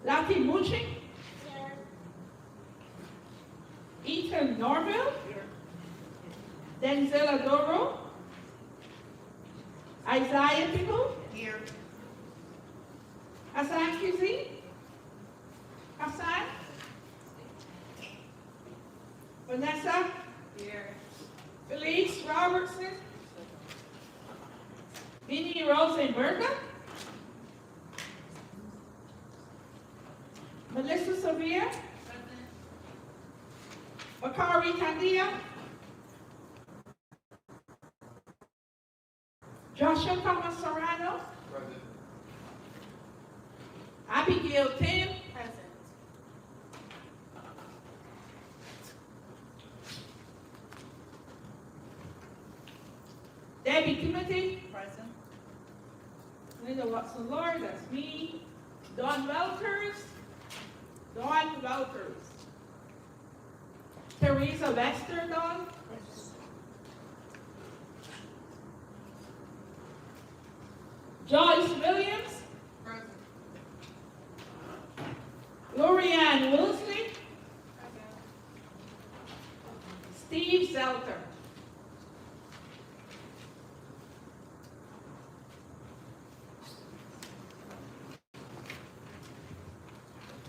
Lati Muching. Ethan Norville. Denzel Adoro. Isaiah Pickle. Here. Hassan Kizi. Hassan. Vanessa. Here. Felice Robertson. Vinnie Rosenberger. Melissa Sevilla. Bakari Candia. Joshua Thomas Serrano. Present. Abigail Tim. Present. Debbie Timothy. Present. Linda Watson Lord, that's me. Don Welkers. Don Welkers. Teresa Westerdahl. Joyce Williams. Lorianne Wilson. Steve Zelter.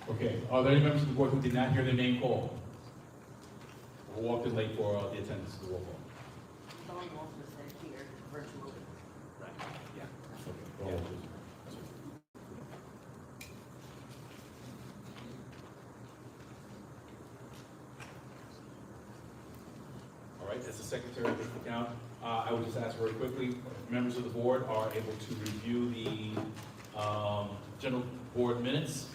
Okay, are there any members of the board who did not hear their name called? Or walked in late for the attendance to the roll call? Dawn Walters said here virtually. Right, yeah. Okay, roll call, please. All right, as the secretary of the account, I would just ask very quickly, members of the board are able to review the general board minutes.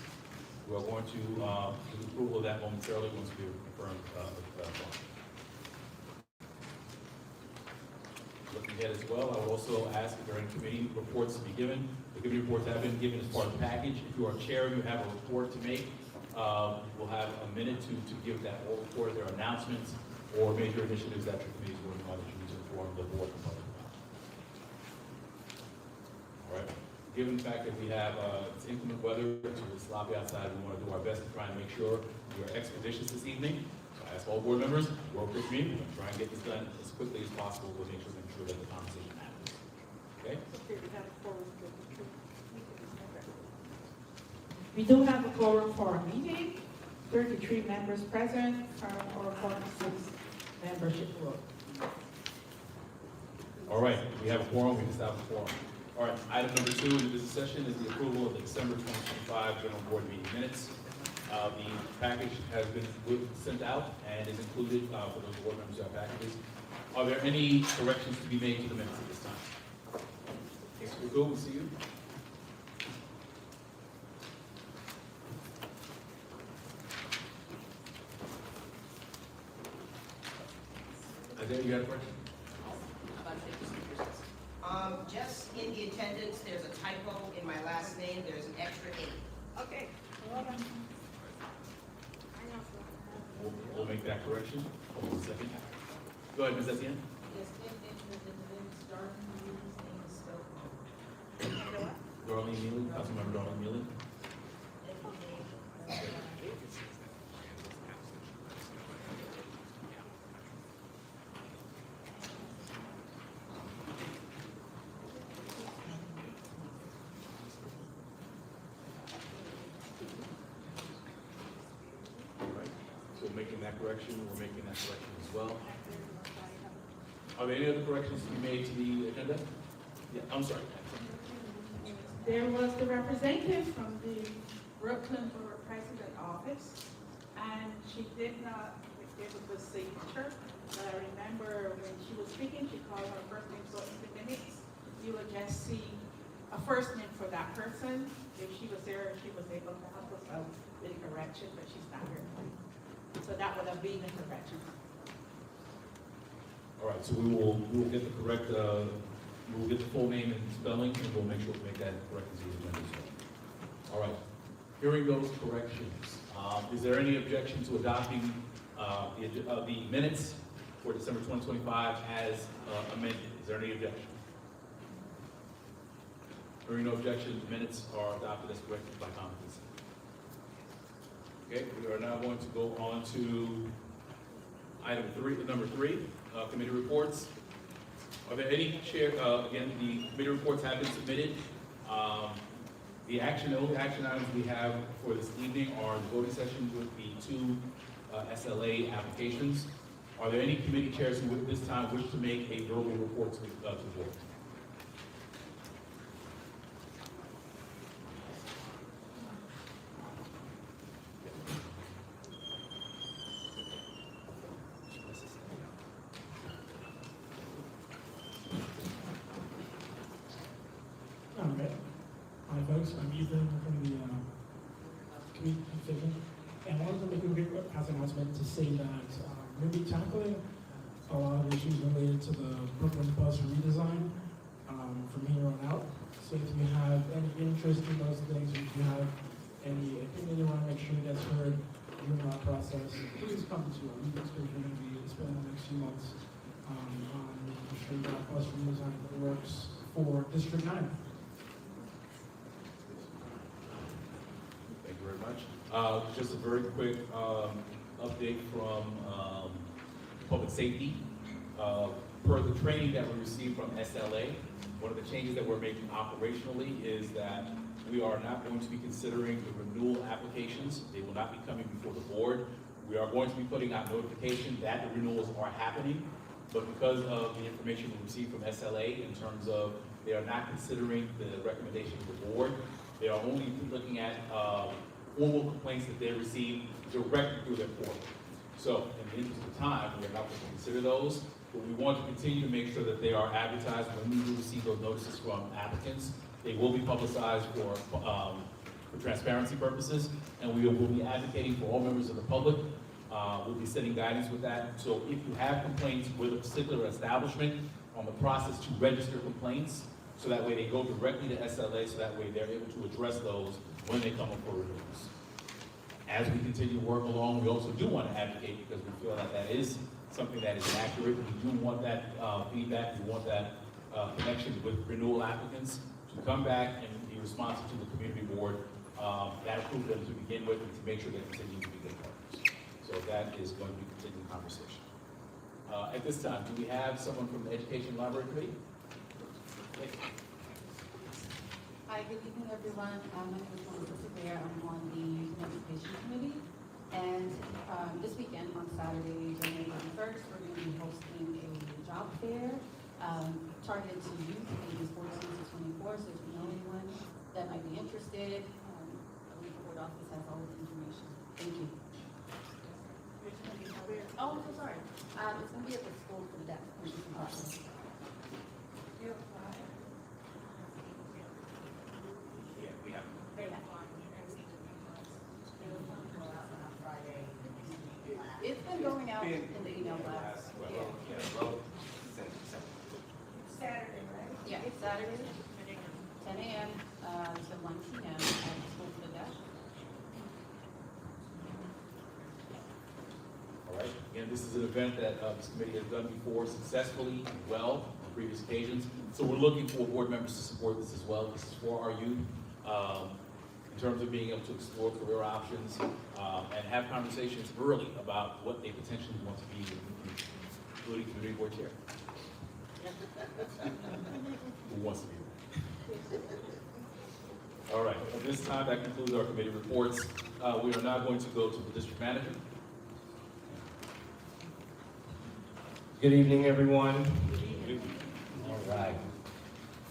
We are going to do the approval of that momentarily once we confirm the form. Looking ahead as well, I would also ask if there are any committee reports to be given. The committee reports have been given as part of the package. If you are chair and you have a report to make, we'll have a minute to give that whole report. There are announcements or major initiatives that the committee is working on that you need to inform the board about. All right. Given the fact that we have it's inclement weather, it's sloppy outside, we want to do our best to try and make sure we are expeditious this evening. So I ask all board members, work with me, we're going to try and get this done as quickly as possible to make sure that the conversation happens. Okay? We do have a quorum for our meeting, 33 members present, or 46 membership vote. All right, we have a quorum, we've established a quorum. All right, item number 2 in the business session is the approval of the December 2025 general board meeting minutes. The package has been sent out and is included for those board members who have packages. Are there any corrections to be made to the minutes at this time? Yes, we're good, we'll see you. Isaiah, you got a question? Just in the attendance, there's a typo in my last name, there's an extra 8. Okay. We'll make that correction. Hold on a second. Go ahead, Ms. Etienne. Yes, in the name's Darlene Neely's name is spelled wrong. Darlene Neely, Councilmember Darlene Neely. Making that correction, we're making that correction as well. Are there any other corrections to be made to the agenda? Yeah, I'm sorry. There was the representative from the Brooklyn Borough President Office, and she did not give us a signature, but I remember when she was speaking, she called her first name, so in the minutes, you would just see a first name for that person. If she was there, she was able to help us out with the correction, but she's not here. So that would have been the correction. All right, so we will get the correct, we will get the full name and spelling, and we'll make sure to make that correct as the agenda as well. All right, hearing those corrections, is there any objection to adopting the minutes for December 2025 as amended? Is there any objection? Hearing no objection, the minutes are adopted as corrected by common consent. Okay, we are now going to go on to item 3, number 3, committee reports. Are there any again, the committee reports have been submitted. The only action items we have for this evening are the voting session with the 2 SLA applications. Are there any committee chairs who at this time wish to make a verbal report to the board? Hi folks, I'm Ethan from the community division, and I wanted to make a quick announcement to say that we'll be tackling a lot of issues related to the Brooklyn bus redesign from here on out. So if you have any interest in those things, or if you have any opinion you want to make sure gets heard during that process, please come to our meetings because we're going to be spending the next few months on making sure that bus redesign works for District 9. Just a very quick update from public safety. Per the training that we received from SLA, one of the changes that we're making operationally is that we are not going to be considering the renewal applications. They will not be coming before the board. We are going to be putting out notification that the renewals are happening, but because of the information we received from SLA in terms of they are not considering the recommendation of the board, they are only looking at formal complaints that they receive directly through their portal. So in the interest of time, we are not going to consider those, but we want to continue to make sure that they are advertised when we do receive those notices from applicants. They will be publicized for transparency purposes, and we will be advocating for all members of the public. We'll be setting guidance with that. So if you have complaints with a particular establishment, on the process to register complaints, so that way they go directly to SLA, so that way they're able to address those when they come up for renewals. As we continue to work along, we also do want to advocate because we feel that that is something that is accurate. We do want that feedback. We want that connection with renewal applicants to come back and be responsive to the community board that approved them to begin with, and to make sure they continue to be good partners. So that is going to be continuing conversation. At this time, do we have someone from the Education Library Committee? Hi, good evening, everyone. My name is Melissa Bear. I'm on the Youth and Education Committee. And this weekend, on Saturday, January 31st, we're going to be hosting a job fair targeted to youth ages 14 to 24. So if you know anyone that might be interested, the board office has all the information. Thank you. Oh, I'm so sorry. It's going to be at the school for the deaf. Awesome. Yeah, we have. It's been going out in the email blast. Saturday, right? Yeah, it's Saturday, 10 a.m. To 1 p.m. at the School for the Deaf. All right, again, this is an event that this committee has done before successfully and well on previous occasions. So we're looking for board members to support this as well. This is for our youth in terms of being able to explore career options and have conversations early about what they potentially want to be in the future, including community board chair. Who wants to be there? All right, at this time, that concludes our committee reports. We are now going to go to the district manager. Good evening, everyone.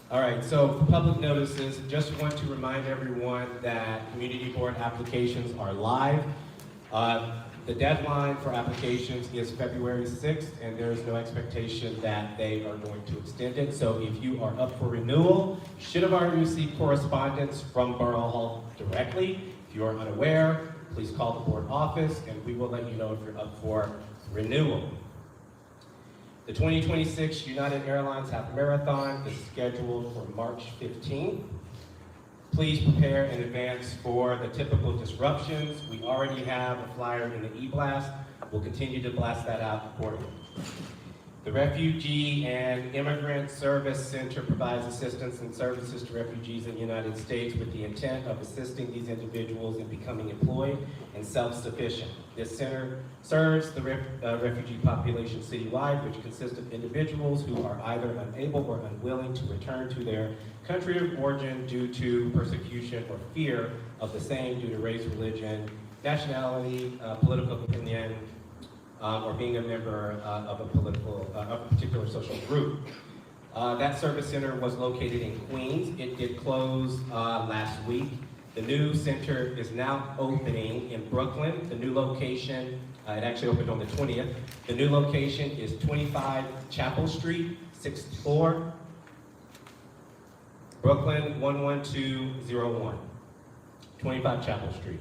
All right, so for public notices, just want to remind everyone that community board applications are live. The deadline for applications is February 6th, and there is no expectation that they are going to extend it. So if you are up for renewal, you should have already received correspondence from Borough Hall directly. If you are unaware, please call the board office, and we will let you know if you're up for renewal. The 2026 United Airlines Half Marathon is scheduled for March 15th. Please prepare in advance for the typical disruptions. We already have a flyer in the e-blast. We'll continue to blast that out accordingly. The Refugee and Immigrant Service Center provides assistance and services to refugees in the United States with the intent of assisting these individuals in becoming employed and self-sufficient. This center serves the refugee population citywide, which consists of individuals who are either unable or unwilling to return to their country of origin due to persecution or fear of the same due to race, religion, nationality, political opinion, or being a member of a particular social group. That service center was located in Queens. It did close last week. The new center is now opening in Brooklyn. The new location, it actually opened on the 20th. The new location is 25 Chapel Street, 6th floor, Brooklyn 11201, 25 Chapel Street.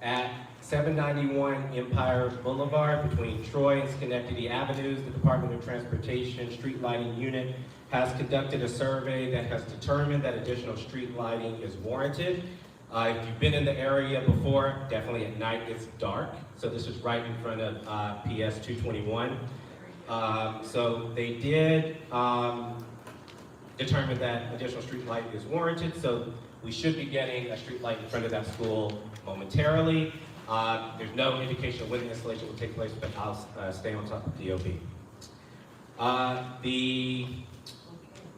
At 791 Empire Boulevard between Troy and Schenectady Avenues, the Department of Transportation Street Lighting Unit has conducted a survey that has determined that additional street lighting is warranted. If you've been in the area before, definitely at night it's dark. So this is right in front of PS 221. So they did determine that additional street light is warranted. So We should be getting a street light in front of that school momentarily. There's no indication of when the installation will take place, but I'll stay on top of DOB. The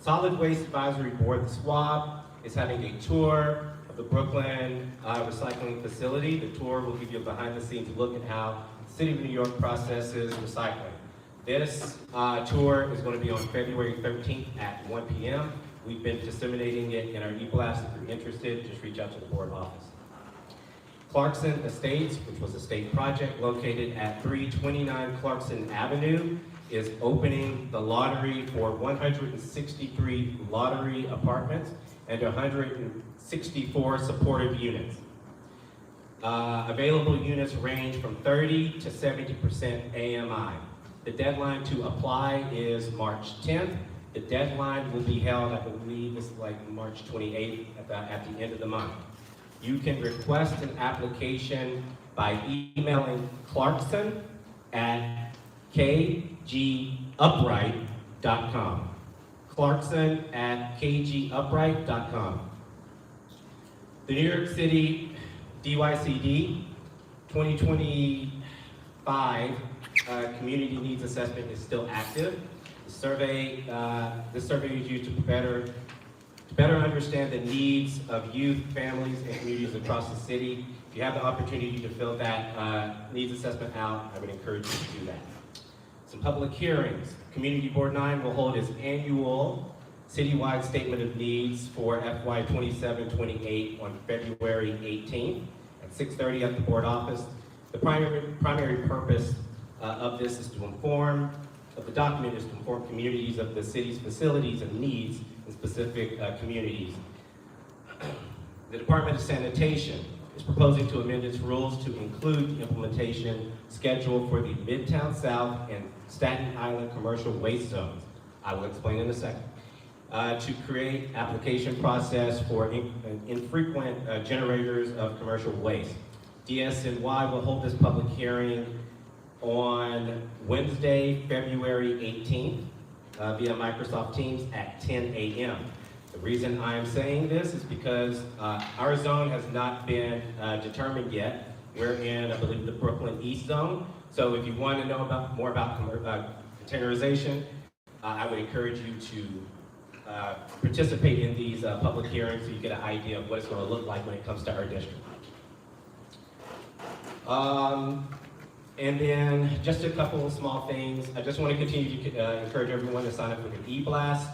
Solid Waste Advisory Board, the SWAB, is having a tour of the Brooklyn recycling facility. The tour will give you a behind-the-scenes look at how the City of New York processes recycling. This tour is going to be on February 13th at 1 p.m. We've been disseminating it in our e-blast. If you're interested, just reach out to the board office. Clarkson Estates, which was a state project located at 329 Clarkson Avenue, is opening the lottery for 163 lottery apartments and 164 supportive units. Available units range from 30 to 70% AMI. The deadline to apply is March 10th. The deadline will be held, I believe it's like March 28th at the end of the month. You can request an application by emailing Clarkson at kgupright.com. Clarkson at kgupright.com. The New York City DYCD 2025 Community Needs Assessment is still active. The survey, this survey is used to better understand the needs of youth, families, and communities across the city. If you have the opportunity to fill that needs assessment out, I would encourage you to do that. Some public hearings. Community Board 9 will hold its annual citywide statement of needs for FY 27-28 on February 18th at 6:30 at the board office. The primary purpose of this is to inform, of the document is to inform communities of the city's facilities and needs in specific communities. The Department of Sanitation is proposing to amend its rules to include the implementation schedule for the Midtown South and Staten Island commercial waste zones. I will explain in a second. To create application process for infrequent generators of commercial waste. DSNY will hold this public hearing on Wednesday, February 18th via Microsoft Teams at 10 a.m. The reason I am saying this is because our zone has not been determined yet. We're in, I believe, the Brooklyn East Zone. So if you want to know more about containerization, I would encourage you to participate in these public hearings so you get an idea of what it's going to look like when it comes to our district. And then just a couple of small things. I just want to continue to encourage everyone to sign up for the e-blast.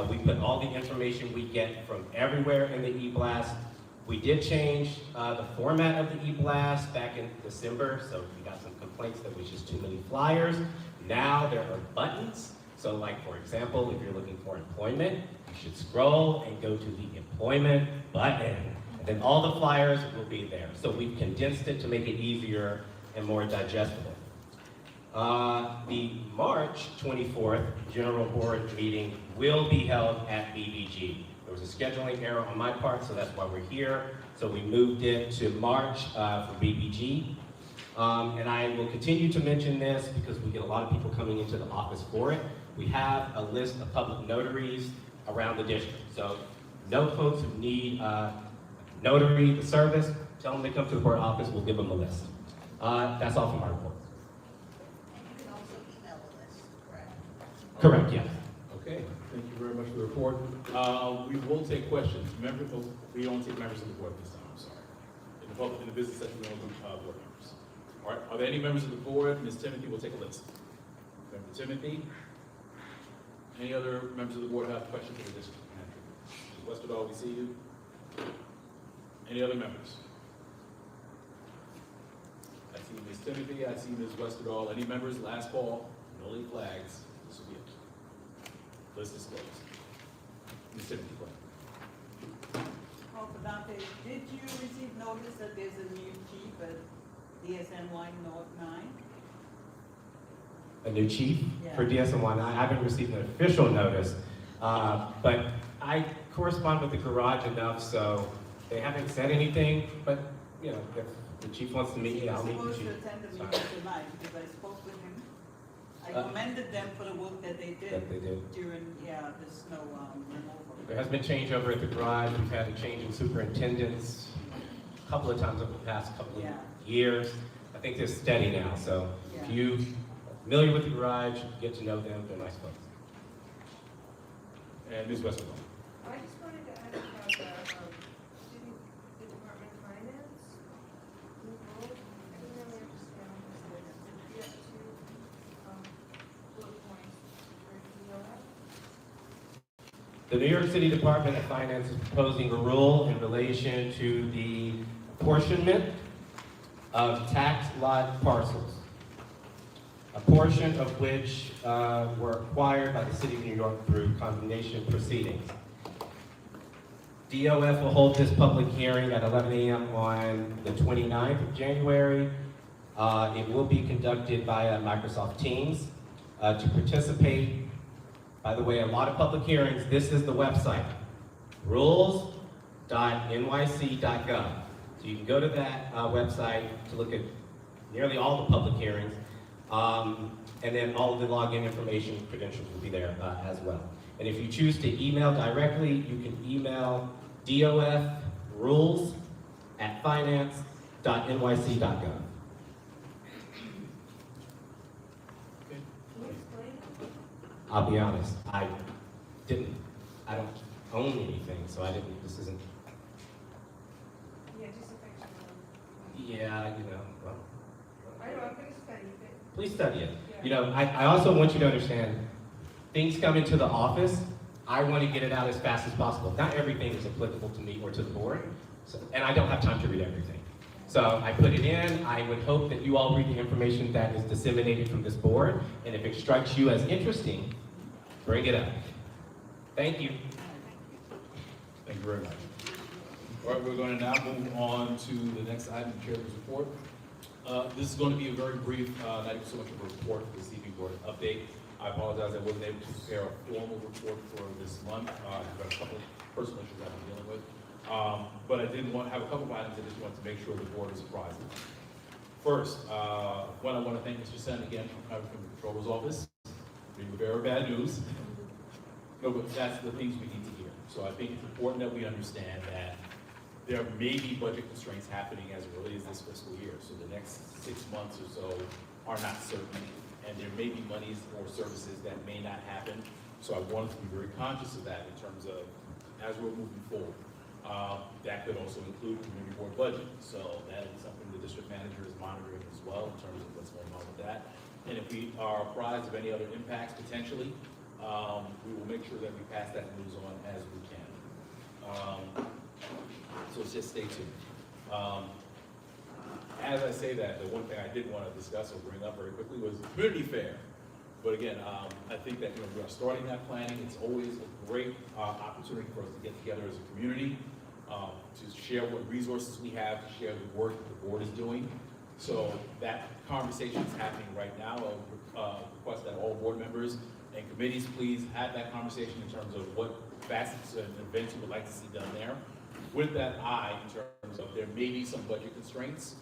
We put all the information we get from everywhere in the e-blast. We did change the format of the e-blast back in December, so we got some complaints that was just too many flyers. Now there are buttons. So like, for example, if you're looking for employment, you should scroll and go to the employment button. And then all the flyers will be there. So we've condensed it to make it easier and more digestible. The March 24th General Board meeting will be held at BBG. There was a scheduling error on my part, so that's why we're here. So we moved it to March for BBG. And I will continue to mention this because we get a lot of people coming into the office for it. We have a list of public notaries around the district. So know folks who need notary the service, tell them to come to the board office, we'll give them a list. That's all from my report. And you can also email the list, correct? Correct, yes. Okay, thank you very much for the report. We will take questions. Remember, we don't take members of the board this time, I'm sorry. In the business session, we don't do board members. All right, are there any members of the board? Ms. Timothy will take a list. Member Timothy. Any other members of the board have questions for the district manager? Ms. Westerdahl, we see you. Any other members? I see Ms. Timothy, I see Ms. Westerdahl. Any members? Last call, no leave flags. This will be it. List is closed. Ms. Timothy, go ahead. Dante, did you receive notice that there's a new chief at DSNY North 9? A new chief for DSNY. I haven't received an official notice, but I correspond with the garage enough, so they haven't said anything, but you know, if the chief wants to meet me, I'll meet the chief. He was supposed to attend the meeting tonight because I spoke with him. I commended them for the work that they did. That they did. During, the snow removal. There has been changeover at the garage. We've had a change in superintendents a couple of times over the past couple of years. I think they're steady now, so if you are familiar with the garage, get to know them, they're nice folks. And Ms. Westbrook. I just wanted to ask about the Department of Finance. I didn't really understand this. We have two bullet points for DOF. The New York City Department of Finance is proposing a rule in relation to the apportionment of tax lot parcels, a portion of which were acquired by the City of New York through condemnation proceedings. DOF will hold this public hearing at 11 a.m. on the 29th of January. It will be conducted via Microsoft Teams. To participate, by the way, a lot of public hearings, this is the website, rules.nyc.gov. So you can go to that website to look at nearly all the public hearings. And then all of the login information, credentials will be there as well. And if you choose to email directly, you can email dofrules@finance.nyc.gov. I'll be honest, I don't own anything, so this isn't. Yeah, just a picture. Yeah, well. I know, I'm going to study it. Please study it. I also want you to understand, things come into the office, I want to get it out as fast as possible. Not everything is applicable to me or to the board, and I don't have time to read everything. So I put it in, I would hope that you all read the information that is disseminated from this board, and if it strikes you as interesting, bring it up. Thank you. Thank you very much. All right, we're going to now move on to the next item, Chairman's report. This is going to be a very brief, not even so much of a report for this evening, board update. I apologize I wasn't able to prepare a formal report for this month. I've got a couple of personal issues I've been dealing with. But I did want to have a couple of items I just wanted to make sure the board is apprised of. First, I want to thank Mr. Sen again for coming from the Controller's Office. Bringing very bad news. No, but that's the things we need to hear. So I think it's important that we understand that there may be budget constraints happening as early as this fiscal year. So the next 6 months or so are not certain, and there may be monies or services that may not happen. So I wanted to be very conscious of that in terms of as we're moving forward. That could also include community board budget. So that is something the district manager is monitoring as well in terms of what's going on with that. And if we are apprised of any other impacts potentially, we will make sure that we pass that news on as we can. So just stay tuned. As I say that, the one thing I did want to discuss or bring up very quickly was the community fair. But again, I think that we are starting that planning. It's always a great opportunity for us to get together as a community, to share what resources we have, to share the work that the board is doing. So that conversation is happening right now. I request that all board members and committees please have that conversation in terms of what facets and events you would like to see done there. With that eye, in terms of there may be some budget constraints,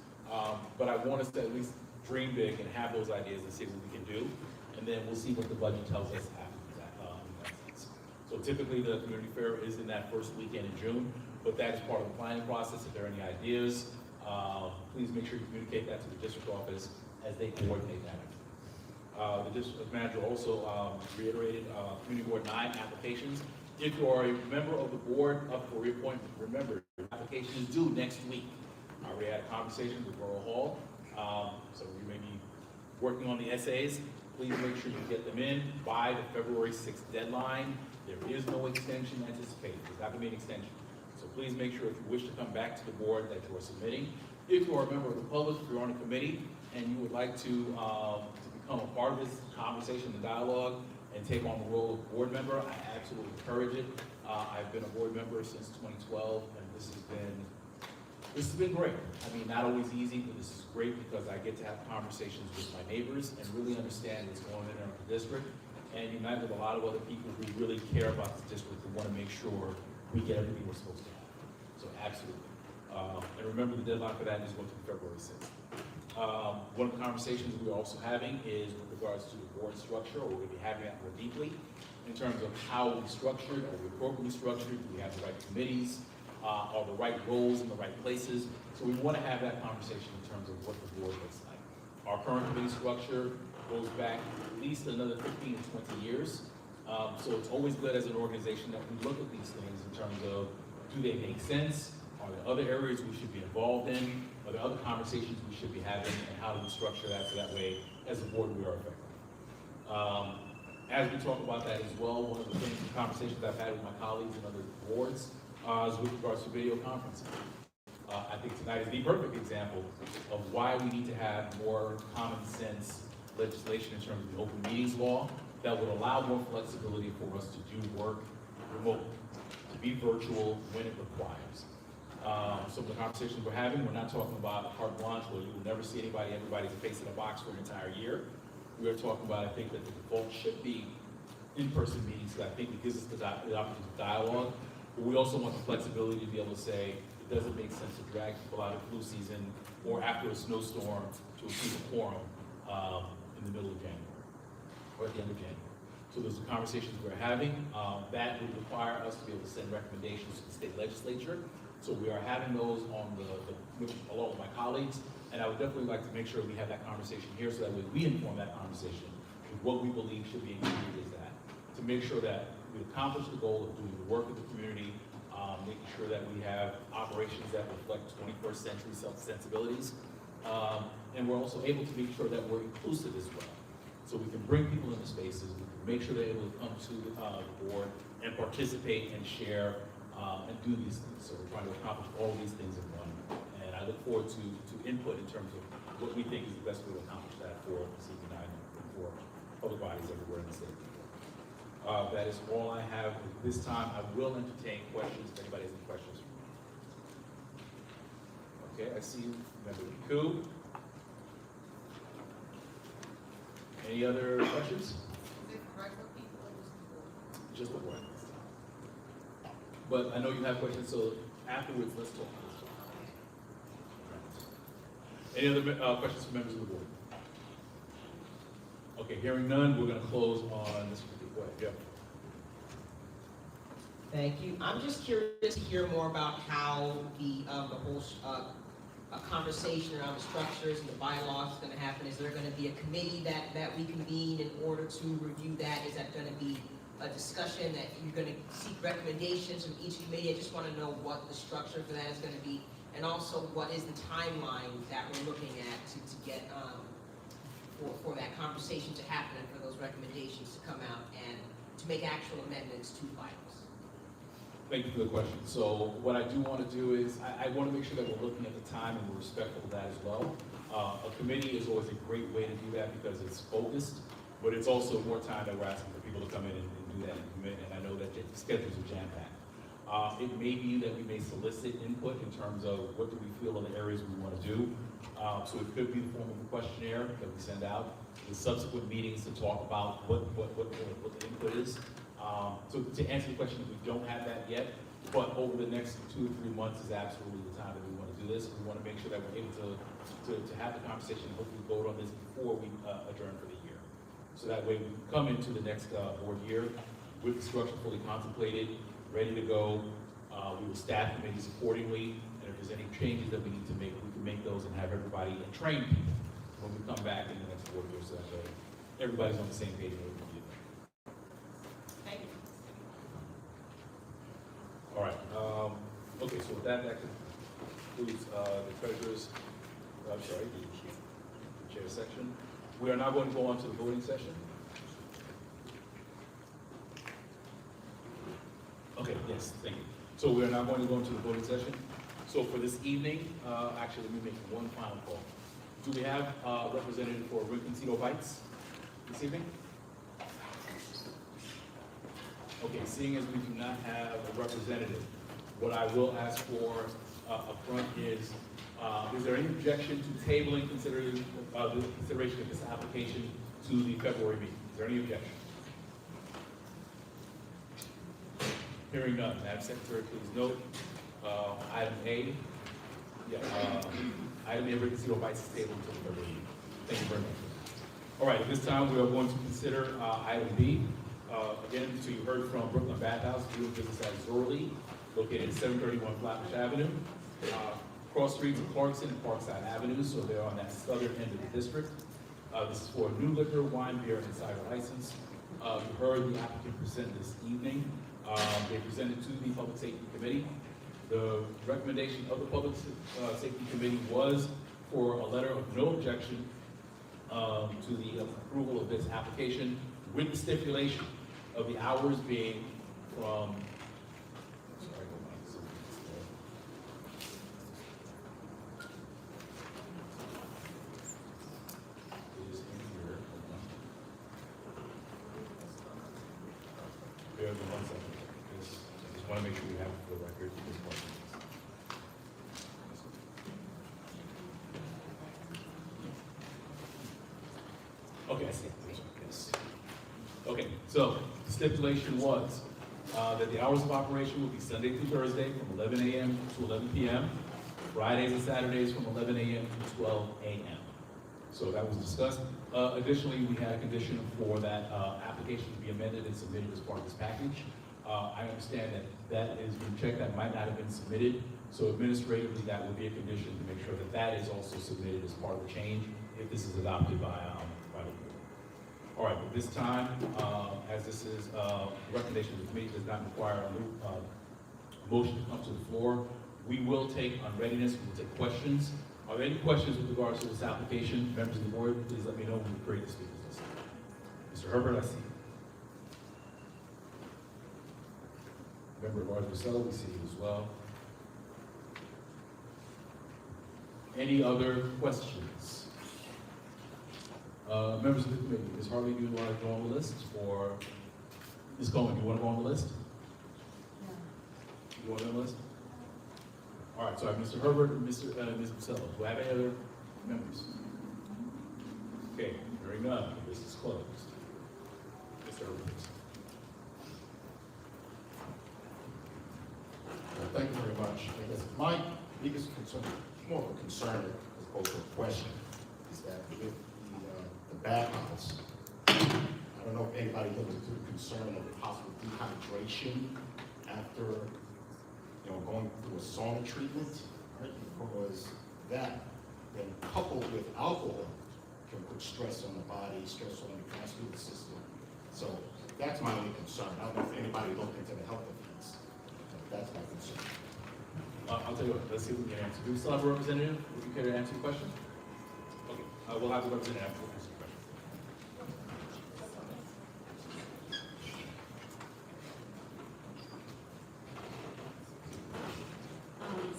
but I want us to at least dream big and have those ideas and see what we can do. And then we'll see what the budget tells us after that. So typically the community fair is in that first weekend in June, but that is part of the planning process. If there are any ideas, please make sure you communicate that to the district office as they coordinate that. The district manager also reiterated Community Board 9 applications. If you are a member of the board up for reappointment, remember, your application is due next week. I already had a conversation with Borough Hall, so you may be working on the essays. Please make sure you get them in by the February 6th deadline. There is no extension anticipated. There's not going to be an extension. So please make sure if you wish to come back to the board that you are submitting. If you are a member of the public, if you're on a committee, and you would like to become a part of this conversation, the dialogue, and take on the role of board member, I absolutely encourage it. I've been a board member since 2012, and this has been great. I mean, not always easy, but this is great because I get to have conversations with my neighbors and really understand what's going on in our district, and unite with a lot of other people who really care about this district and want to make sure we get everything we're supposed to have. So absolutely. And remember, the deadline for that is going to be February 6th. One of the conversations we're also having is with regards to the board structure, or we're going to be having that more deeply in terms of how we structured, are we appropriately structured, do we have the right committees, are the right roles in the right places. So we want to have that conversation in terms of what the board looks like. Our current committee structure goes back at least another 15 to 20 years. So it's always good as an organization that we look at these things in terms of, do they make sense? Are there other areas we should be involved in? Are there other conversations we should be having, and how do we structure that so that way, as a board, we are effective? As we talk about that as well, one of the things, the conversations I've had with my colleagues and other boards is with regards to video conferencing. I think tonight is the perfect example of why we need to have more common sense legislation in terms of the open meetings law that would allow more flexibility for us to do work remotely, to be virtual when it requires. Some of the conversations we're having, we're not talking about a carte blanche where you will never see everybody's face in a box for an entire year. We are talking about, I think, that the default should be in-person meetings, because I think it gives us the opportunity to dialogue. But we also want the flexibility to be able to say, it doesn't make sense to drag people out of flu season or after a snowstorm to achieve a quorum in the middle of January or at the end of January. So those are conversations we're having. That would require us to be able to send recommendations to the state legislature. So we are having those on along with my colleagues, and I would definitely like to make sure we have that conversation here so that way we inform that conversation with what we believe should be included is that, to make sure that we accomplish the goal of doing the work of the community, making sure that we have operations that reflect 21st century sensibilities, and we're also able to make sure that we're inclusive as well. So we can bring people into spaces, we can make sure they're able to come to the board and participate and share and do these things. So we're trying to accomplish all of these things in one. And I look forward to input in terms of what we think is the best way to accomplish that for CP9 and for public bodies everywhere in the state. That is all I have at this time. I will entertain questions if anybody has any questions. Okay, I see you, Member Koo. Any other questions? Just the one. But I know you have questions, so afterwards, let's talk. Any other questions from members of the board? Okay, hearing none, we're going to close on this. Go ahead, Jeff. Thank you. I'm just curious to hear more about how the whole conversation around the structures and the bylaws is going to happen. Is there going to be a committee that we convene in order to review that? Is that going to be a discussion that you're going to seek recommendations from each committee? I just want to know what the structure for that is going to be, and also what is the timeline that we're looking at to get for that conversation to happen and for those recommendations to come out and to make actual amendments to bylaws. Thank you for the question. So what I do want to do is, I want to make sure that we're looking at the time and we're respectful of that as well. A committee is always a great way to do that because it's focused, but it's also more time that we're asking for people to come in and do that and commit, and I know that the schedules are jam-packed. It may be that we may solicit input in terms of what do we feel are the areas we want to do. So it could be the form of a questionnaire that we send out, the subsequent meetings to talk about what the input is. So to answer the question, we don't have that yet, but over the next 2 to 3 months is absolutely the time that we want to do this. We want to make sure that we're able to have the conversation and hopefully vote on this before we adjourn for the year. So that way we can come into the next board year with the structure fully contemplated, ready to go. We will staff committees accordingly, and if there's any changes that we need to make, we can make those and have everybody and train people when we come back in the next board year so that everybody's on the same page. Thank you. All right. Okay, so with that concludes the treasurer's, I'm sorry, the chair section. We are now going to go on to the voting session. Okay, yes, thank you. So we are now going to go into the voting session. So for this evening, actually, let me make one final call. Do we have a representative for Rinconcito Bites this evening? Okay, seeing as we do not have a representative, what I will ask for up front is there any objection to tabling the consideration of this application to the February meeting? Is there any objection? Hearing none, Madam Secretary, please note item A. Yeah, item A, vacancy or vice table until the third reading. Thank you very much. All right, at this time, we are going to consider item B. Again, so you heard from Brooklyn Bathhouse, doing business as Zorley, located at 731 Flatbush Avenue. Cross streets of Clarkson and Parkside Avenue, so they're on that southern end of the district. This is for a new liquor, wine, beer, and cider license. You heard the applicant present this evening. They presented to the Public Safety Committee. The recommendation of the Public Safety Committee was for a letter of no objection to the approval of this application, with the stipulation of the hours being from, sorry, hold on. It is in here, hold on. Bear with me 1 second. I just want to make sure we have it for the record. This part. Okay, I see. Yes. Okay, so the stipulation was that the hours of operation will be Sunday through Thursday from 11 a.m. to 11 p.m., Fridays and Saturdays from 11 a.m. to 12 a.m. So that was discussed. Additionally, we had a condition for that application to be amended and submitted as part of this package. I understand that that is being checked, that might not have been submitted. So administratively, that would be a condition to make sure that that is also submitted as part of the change if this is adopted by the board. All right, at this time, as this is a recommendation of the committee, does not require a motion to come to the floor. We will take on readiness, we will take questions. Are there any questions with regards to this application? Members of the board, please let me know when we create the speakers list. Mr. Herbert, I see you. Member Lawrence Marcelo, we see you as well. Any other questions? Members of the committee, Ms. Hartley, do you want to go on the list, or Ms. Coleman, do you want to go on the list? No. You want on the list? All right, so I have Mr. Herbert and Ms. Marcelo. Do I have any other members? Okay, hearing none, the list is closed. Mr. Herbert. Well, thank you very much. I guess my biggest concern, more of a concern as opposed to a question, is that with the bathhouse, I don't know if anybody looked into the concern of possible dehydration after, going through a sauna treatment, right? Because that, then coupled with alcohol, can put stress on the body, stress on the vascular system. So that's my only concern. I don't know if anybody looked into the health effects. That's my concern. I'll tell you what, let's see if we can answer. Do we still have a representative? Would you care to answer your question? Okay, we'll have the representative answer your question.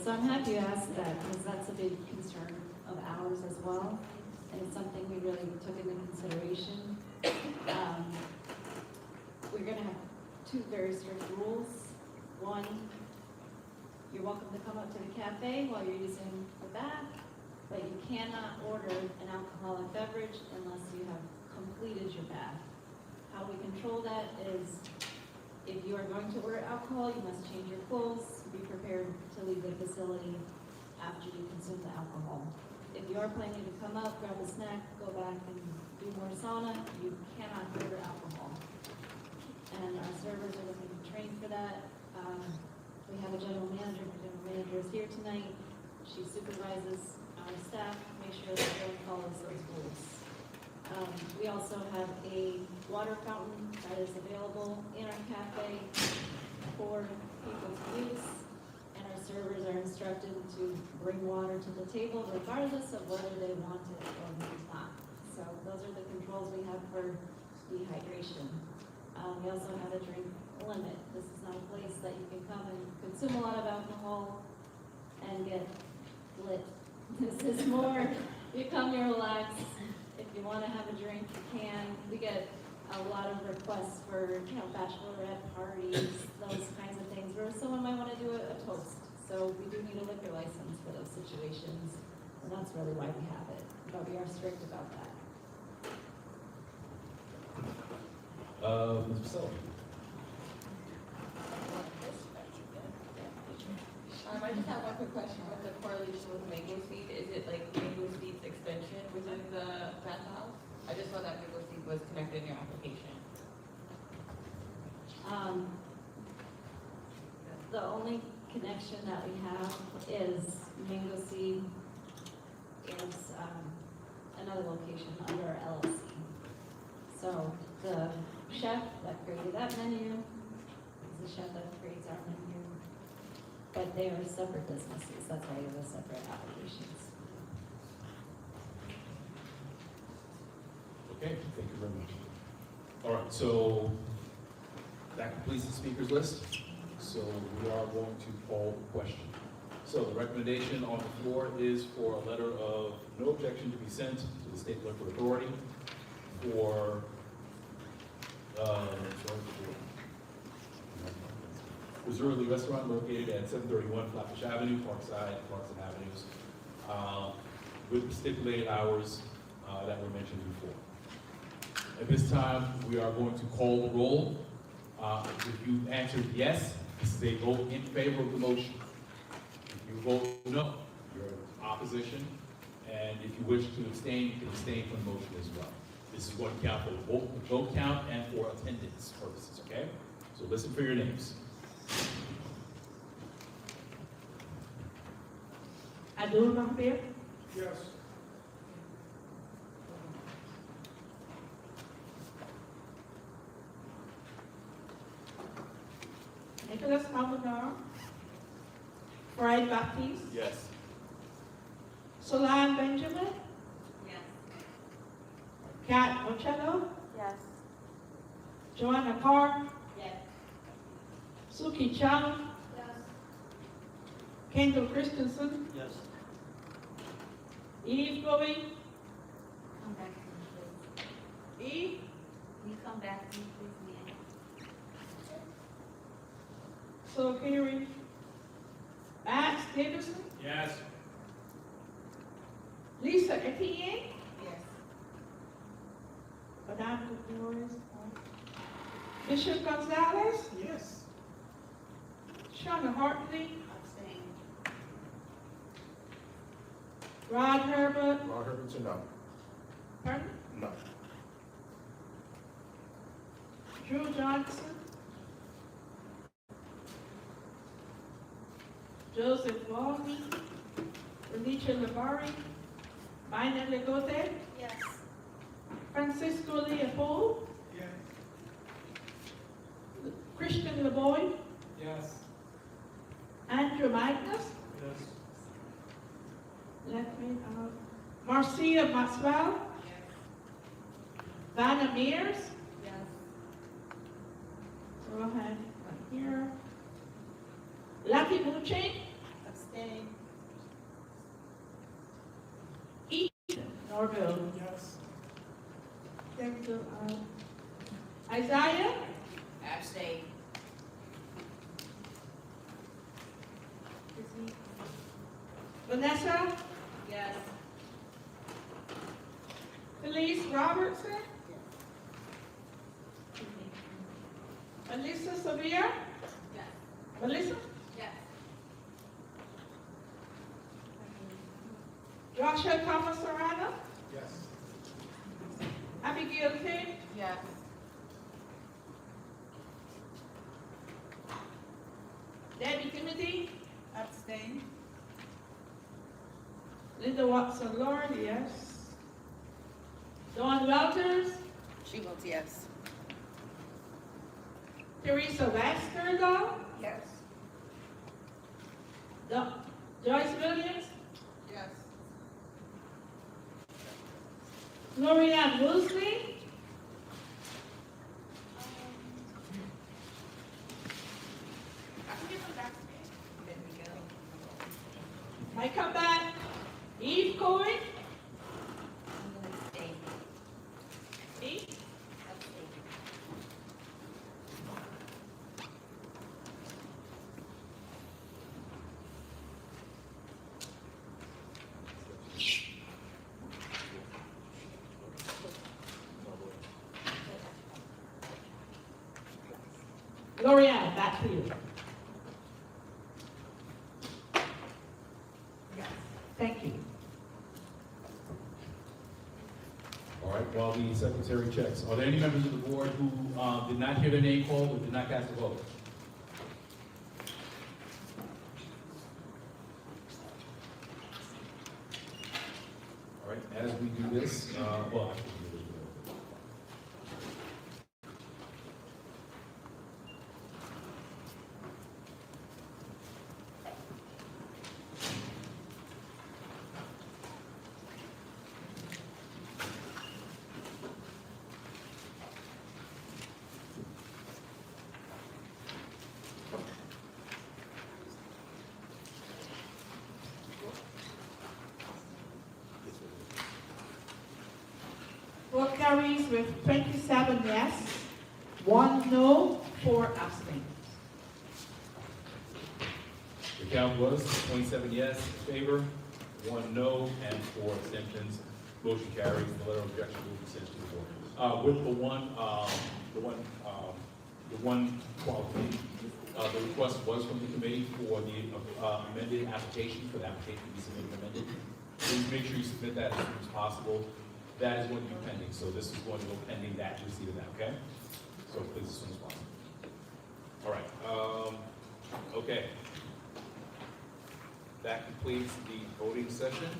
So I'm happy you asked that, because that's a big concern of ours as well, and it's something we really took into consideration. We're gonna have two very strict rules. One, you're welcome to come up to the cafe while you're using the bath, but you cannot order an alcoholic beverage unless you have completed your bath. How we control that is, if you are going to order alcohol, you must change your clothes, be prepared to leave the facility after you consume the alcohol. If you are planning to come up, grab a snack, go back and do more sauna, you cannot order alcohol. And our servers are looking to train for that. We have a general manager, the general manager is here tonight. She supervises our staff, make sure that everyone follows those rules. We also have a water fountain that is available in our cafe for people to use, and our servers are instructed to bring water to the table regardless of whether they want it or not. So those are the controls we have for dehydration. We also have a drink limit. This is not a place that you can come and consume a lot of alcohol and get lit. This is more, you come, you relax. If you want to have a drink, you can. We get a lot of requests for, bachelorette parties, those kinds of things, where someone might want to do a toast. So we do need a liquor license for those situations, and that's really why we have it. But we are strict about that. Ms. Priscilla. I just have one quick question with the correlation with mango seed. Is it like connection that we have is Mango Seed is another location under our LLC. So the chef that created that menu is the chef that creates our menu, but they are separate businesses. That's why they're separate applications. Okay, thank you very much. All right, so that completes the speakers list. So we are going to call the question. So the recommendation on the floor is for a letter of no objection to be sent to the State Liquor Authority for, Missouri Restaurant located at 731 Flatbush Avenue, Parkside, Clarkson Avenues, with the stipulated hours that were mentioned before. At this time, we are going to call the roll. If you answered yes, this is a vote in favor of the motion. If you vote no, you're in opposition. And if you wish to abstain, you can abstain from the motion as well. This is going to count for vote count and for attendance purposes, okay? So listen for your names. Abdul Mahbir, Yes. Nicholas Almadar, Brian Baptiste, Yes. Solan Benjamin, Yes. Kat Ocello, Yes. Joanna Carr, Yes. Suki Chung, Yes. Kendall Christensen, Yes. Eve Bowie, Come back to me, please. Eve, Can you come back to me, please, Leanne? so carried. Max Davidson, Yes. Lisa Etienne, Yes. Madame Dolores, Bishop Gonzalez, Yes. Shauna Hartley, Abstain. Rod Herbert, Rod Herbert's a no. pardon? No. Drew Johnson, Joseph Walney, Alicia Labari, Mina Legote, Yes. Francisco Leopold, Yes. Christian LeBoy, Yes. Andrew Magnus, Yes. let me out, Marcia Maxwell, Vanna Mears, Yes. go ahead, right here, Lucky Mucci, Abstain. Ethan Norville, Yes. there we go, Isaiah, Abstain. Vanessa, Yes. Felice Robertson, Melissa Severe, Yes. Melissa, Yes. Joshua Thomas Serrano, Yes. Abigail King, Yes. Debbie Timothy, Abstain. Linda Watson Lord, yes. Dawn Walters, She votes yes. Teresa Westerdahl, Yes. Joyce Williams, Yes. Lorianne Woosley, There we go. Micah Bat, Eve Cohen, I'm gonna abstain. Eve, Abstain. Lorianne, back to you. Yes. Thank you. All right, while the secretary checks, are there any members of the board who did not hear their name called or did not cast a vote? as we do this, well, actually, Vote carries with 27 yes, 1 no, 4 abstain. the count was 27 yes in favor, 1 no, and 4 abstentions. Motion carries. The letter of objection will be sent to the board. With the one qualification, the request was from the committee for the amended application, for the application to be submitted amended. Please make sure you submit that as soon as possible. That is going to be pending, so this is going to go pending that receipt of that, okay? So please as soon as possible. All right, okay. That completes the voting session.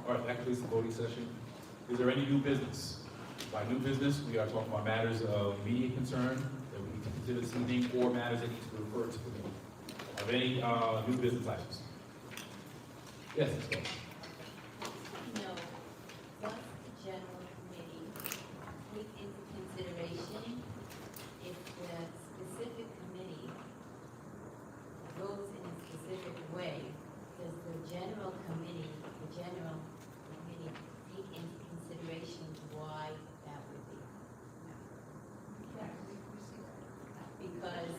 All right, that completes the voting session. Is there any new business? By new business, we are talking about matters of immediate concern that we need to consider this evening, or matters that need to be referred to committee. Of any new business items? Yes, let's go. No, once the general committee take into consideration if the specific committee votes in a specific way, does the general committee take into consideration why that would be? Because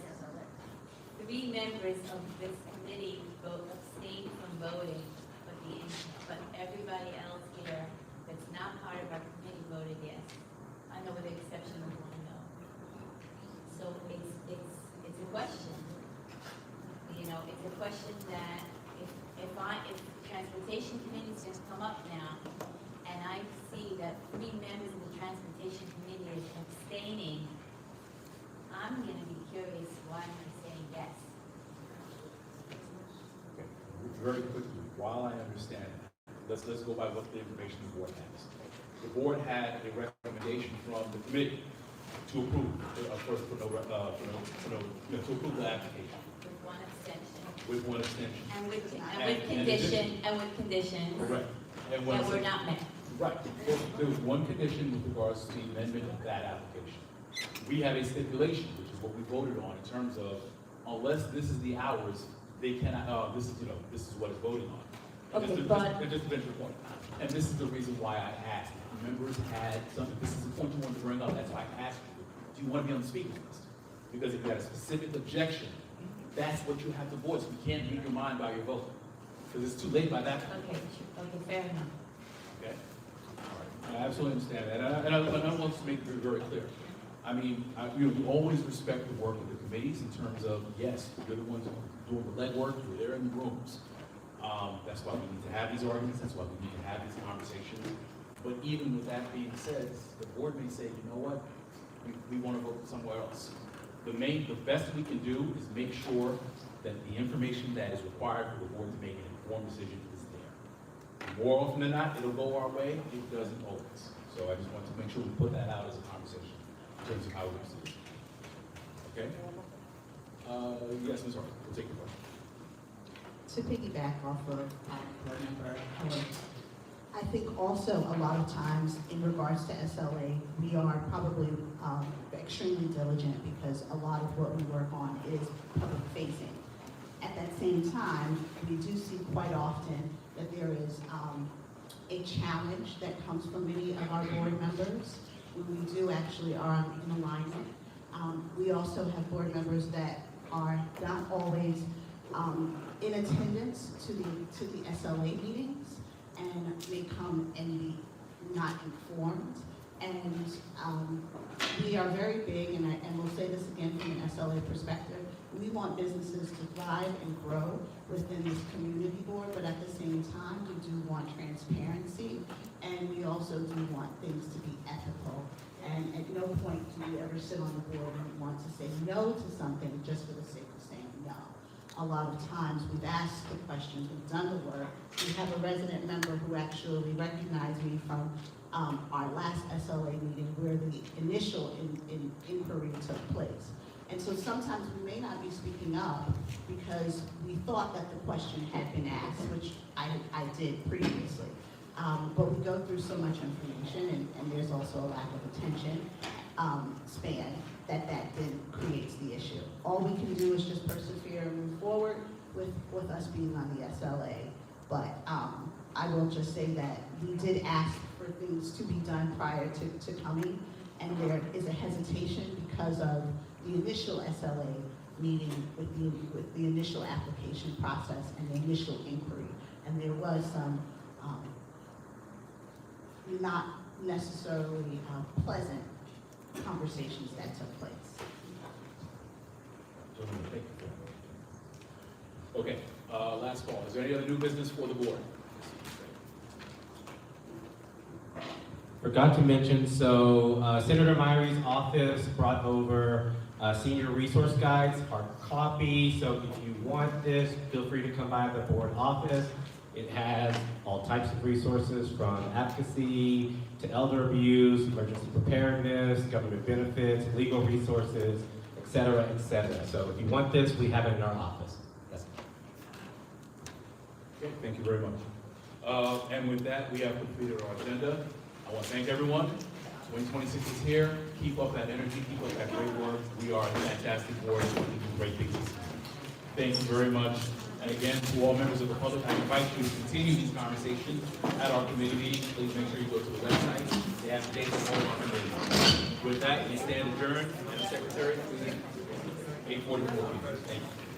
3 members of this committee abstain from voting, but everybody else here that's not part of our committee voted yes. I know with the exception of 1 no. So it's a question. You know, it's a question that if transportation committee is just come up now, and I see that 3 members of the transportation committee is abstaining, I'm gonna be curious why am I saying yes? Okay. Very quickly, while I understand, let's go by what the information the board has. The board had a recommendation from the committee to approve, to approve the application. With 1 abstention. With 1 abstention. And with conditions. Correct. And That were not met. Right. There was 1 condition with regards to the amendment of that application. We have a stipulation, which is what we voted on, in terms of, unless this is the hours, they cannot, this is what it's voting on. And Okay, just to finish the point. And this is the reason why I asked. Members had something, this is the point you wanted to bring up, that's why I asked you. Do you want to be on the speaker's list? Because if you had a specific objection, that's what you have to voice. You can't read your mind by your vote. Because it's too late by that time. Okay, fair enough. Okay? All right. I absolutely understand that. And I want to make it very clear. I mean, we always respect the work of the committees in terms of, yes, you're the ones doing the legwork, you're there in the rooms. That's why we need to have these arguments, that's why we need to have these conversations. But even with that being said, the board may say, you know what, we want to vote somewhere else. The best we can do is make sure that the information that is required for the board to make an informed decision is there. More often than not, it'll go our way, it doesn't always. So I just want to make sure we put that out as a conversation in terms of how we proceed. Okay? Yes, Ms. Hart, we'll take your question. To piggyback off of board member Owens, I think also a lot of times in regards to SLA, we are probably extremely diligent because a lot of what we work on is public facing. At that same time, we do see quite often that there is a challenge that comes from many of our board members when we do actually are in alignment. We also have board members that are not always in attendance to the SLA meetings and may come and be not informed. And we are very big, and we'll say this again from an SLA perspective, we want businesses to thrive and grow within this community board, but at the same time, we do want transparency, and we also do want things to be ethical. And at no point do we ever sit on the board and want to say no to something just for the sake of saying no. a lot of times we've asked the questions, we've done the work. We have a resident member who actually recognized me from our last SLA meeting where the initial inquiry took place. And so sometimes we may not be speaking up because we thought that the question had been asked, which I did previously. But we go through so much information, and there's also a lack of attention span that then creates the issue. All we can do is just persevere and move forward with us being on the SLA. But I will just say that we did ask for things to be done prior to coming, and there is a hesitation because of the initial SLA meeting with the initial application process and the initial inquiry. And there was some not necessarily pleasant conversations that took place. Gentlemen, thank you. Okay, last call. Is there any other new business for the board? Forgot to mention, so Senator Myrie's office brought over senior resource guides, hard copy. So if you want this, feel free to come by the board office. It has all types of resources from advocacy to elder abuse, emergency preparedness, government benefits, legal resources, et cetera, et cetera. So if you want this, we have it in our office. Yes. Okay, thank you very much. And with that, we have completed our agenda. I want to thank everyone. 2026 is here. Keep up that energy, keep up that great work. We are a fantastic board, we do great things. Thank you very much. And again, to all members of the public, I invite you to continue these conversations at our committee meetings. Please make sure you go to the website. They have dates for all of our committees. With that, we stand adjourned. And Secretary, please, 8:44 p.m. Thank you.